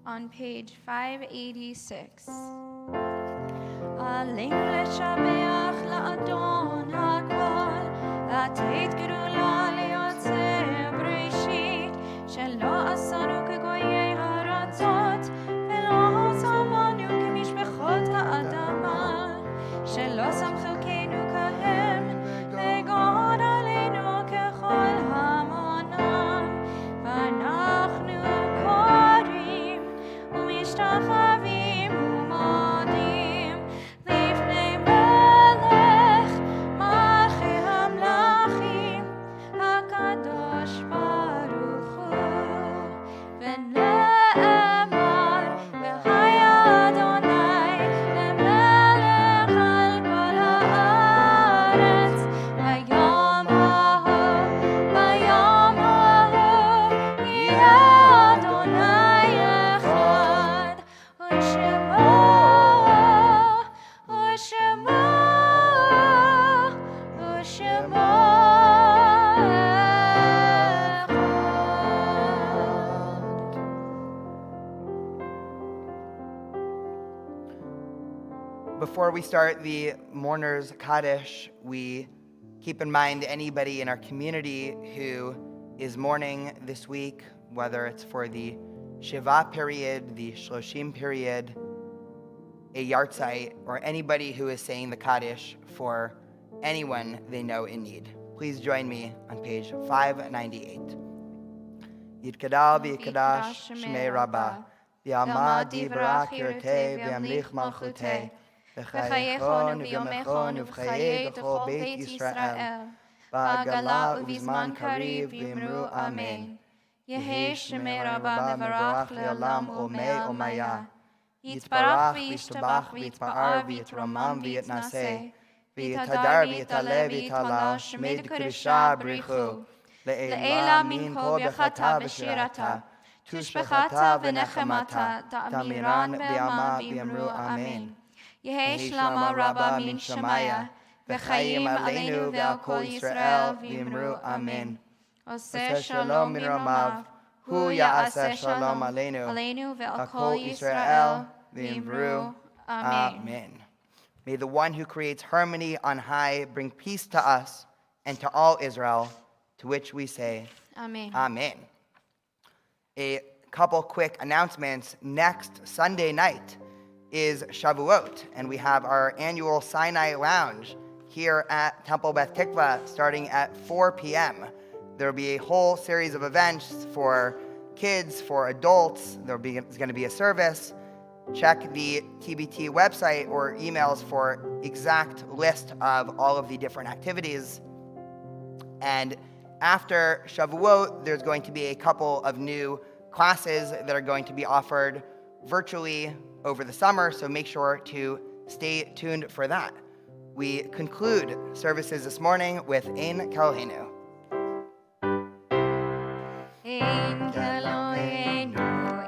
on page 586. Aleinu leshabeach la'adon ha'kol, לתת גדולה ליוצר בראשית, שלא עשנו כגויי הארצות, ולא שמנו כמשפחות האדמה, שלא שם חלקנו כהם, וגוד עלינו ככל המונם, ואנחנו קוראים ומשתחווים ומודים לפני מלך מלכי המלכים הקדוש ברוך הוא, ונאמר והיה אדוני למלך על כל הארץ ביום ההוא יהיה אדוני אחד ושמו Before we start the mourners Kaddish, we keep in mind anybody in our community who is mourning this week, whether it's for the Shiva period, the Shloshim period, a Yartzeit, or anybody who is saying the Kaddish for anyone they know in need. Please join me on page 598. Yitkadal v'yikadash shmei Rabbah, v'yamad divrach yirteh v'yamlich malchuteh, v'chayechon v'yomechon v'chayei d'chol Beit Yisrael, v'agala u'vizman kariv v'imru amen. Yehi shmei Rabbah mevarach le'olam omei omaya. Yitbarach v'yishtabach v'yitpa'ar v'yitramam v'yitnaseh, v'yitadar v'yitale v'yitala shmei d'kudisha b'richu, le'ela mincho b'chata v'shirata, tushbechata v'nechemata, ta'amiran b'yama v'yamru amen. Yehi shlama Rabbah min Shemaya, v'chayim aleinu ve'al kol Yisrael v'yamru amen. Oseh shalom min Ramav, hu ya'aseh shalom aleinu ve'al kol Yisrael v'yamru amen. May the one who creates harmony on high bring peace to us and to all Israel, to which we say, Amen. Amen. A couple quick announcements. Next Sunday night is Shavuot, and we have our annual Sinai Lounge here at Temple Beth Tikvah starting at 4 p.m. There will be a whole series of events for kids, for adults. There's going to be a service. Check the TBT website or emails for exact list of all of the different activities. And after Shavuot, there's going to be a couple of new classes that are going to be offered virtually over the summer, so make sure to stay tuned for that. We conclude services this morning with Ein Kelohenu. Ein Kelohenu,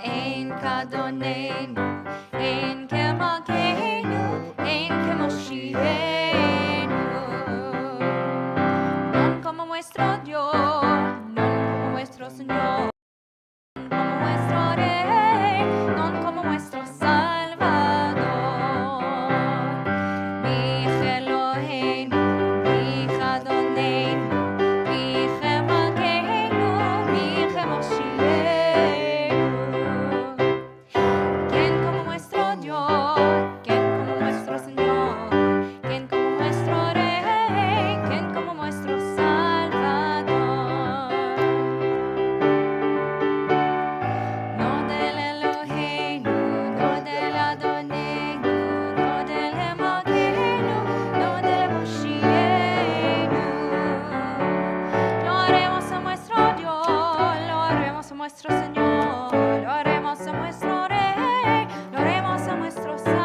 Ein Kadonenu, Ein Kemalkeinu, Ein Kemoshienu. Non como nuestro Dios, non como nuestro Señor, non como nuestro Rey, non como nuestro Salvador. Mi Elohenu, mi Adonenu, mi Kemalkeinu, mi Kemoshienu. ¿Quién como nuestro Dios? ¿Quién como nuestro Señor? ¿Quién como nuestro Rey? ¿Quién como nuestro Salvador? No del Eloheinu, no del Adonenu, no del Emalkeinu, no del Moshienu. Lo haremos a nuestro Dios, lo haremos a nuestro Señor, lo haremos a nuestro Rey, lo haremos a nuestro Salvador.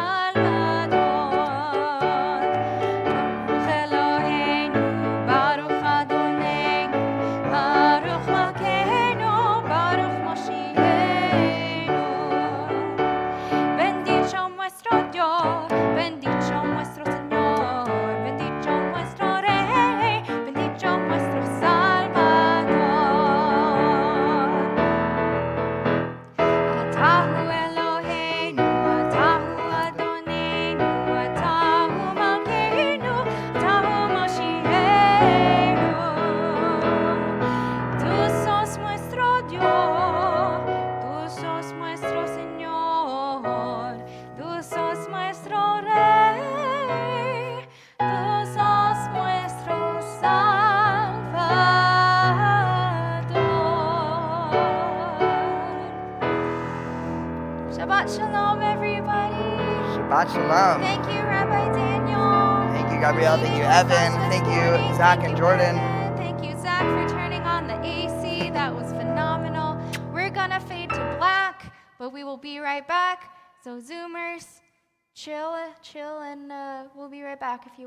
Baruch Eloheinu, Baruch Adonenu, Baruch Malkeinu, Baruch Moshienu. Bendicho nuestro Dios, bendicho nuestro Señor, bendicho nuestro Rey, bendicho nuestro Salvador. Shabbat Shalom, everybody. Shabbat Shalom. Thank you, Rabbi Daniel. Thank you, Gabrielle. Thank you, Evan. Thank you, Zach and Jordan. Thank you, Zach, for turning on the AC. That was phenomenal. We're gonna fade to black, but we will be right back. So Zoomers, chill, and we'll be right back if you want.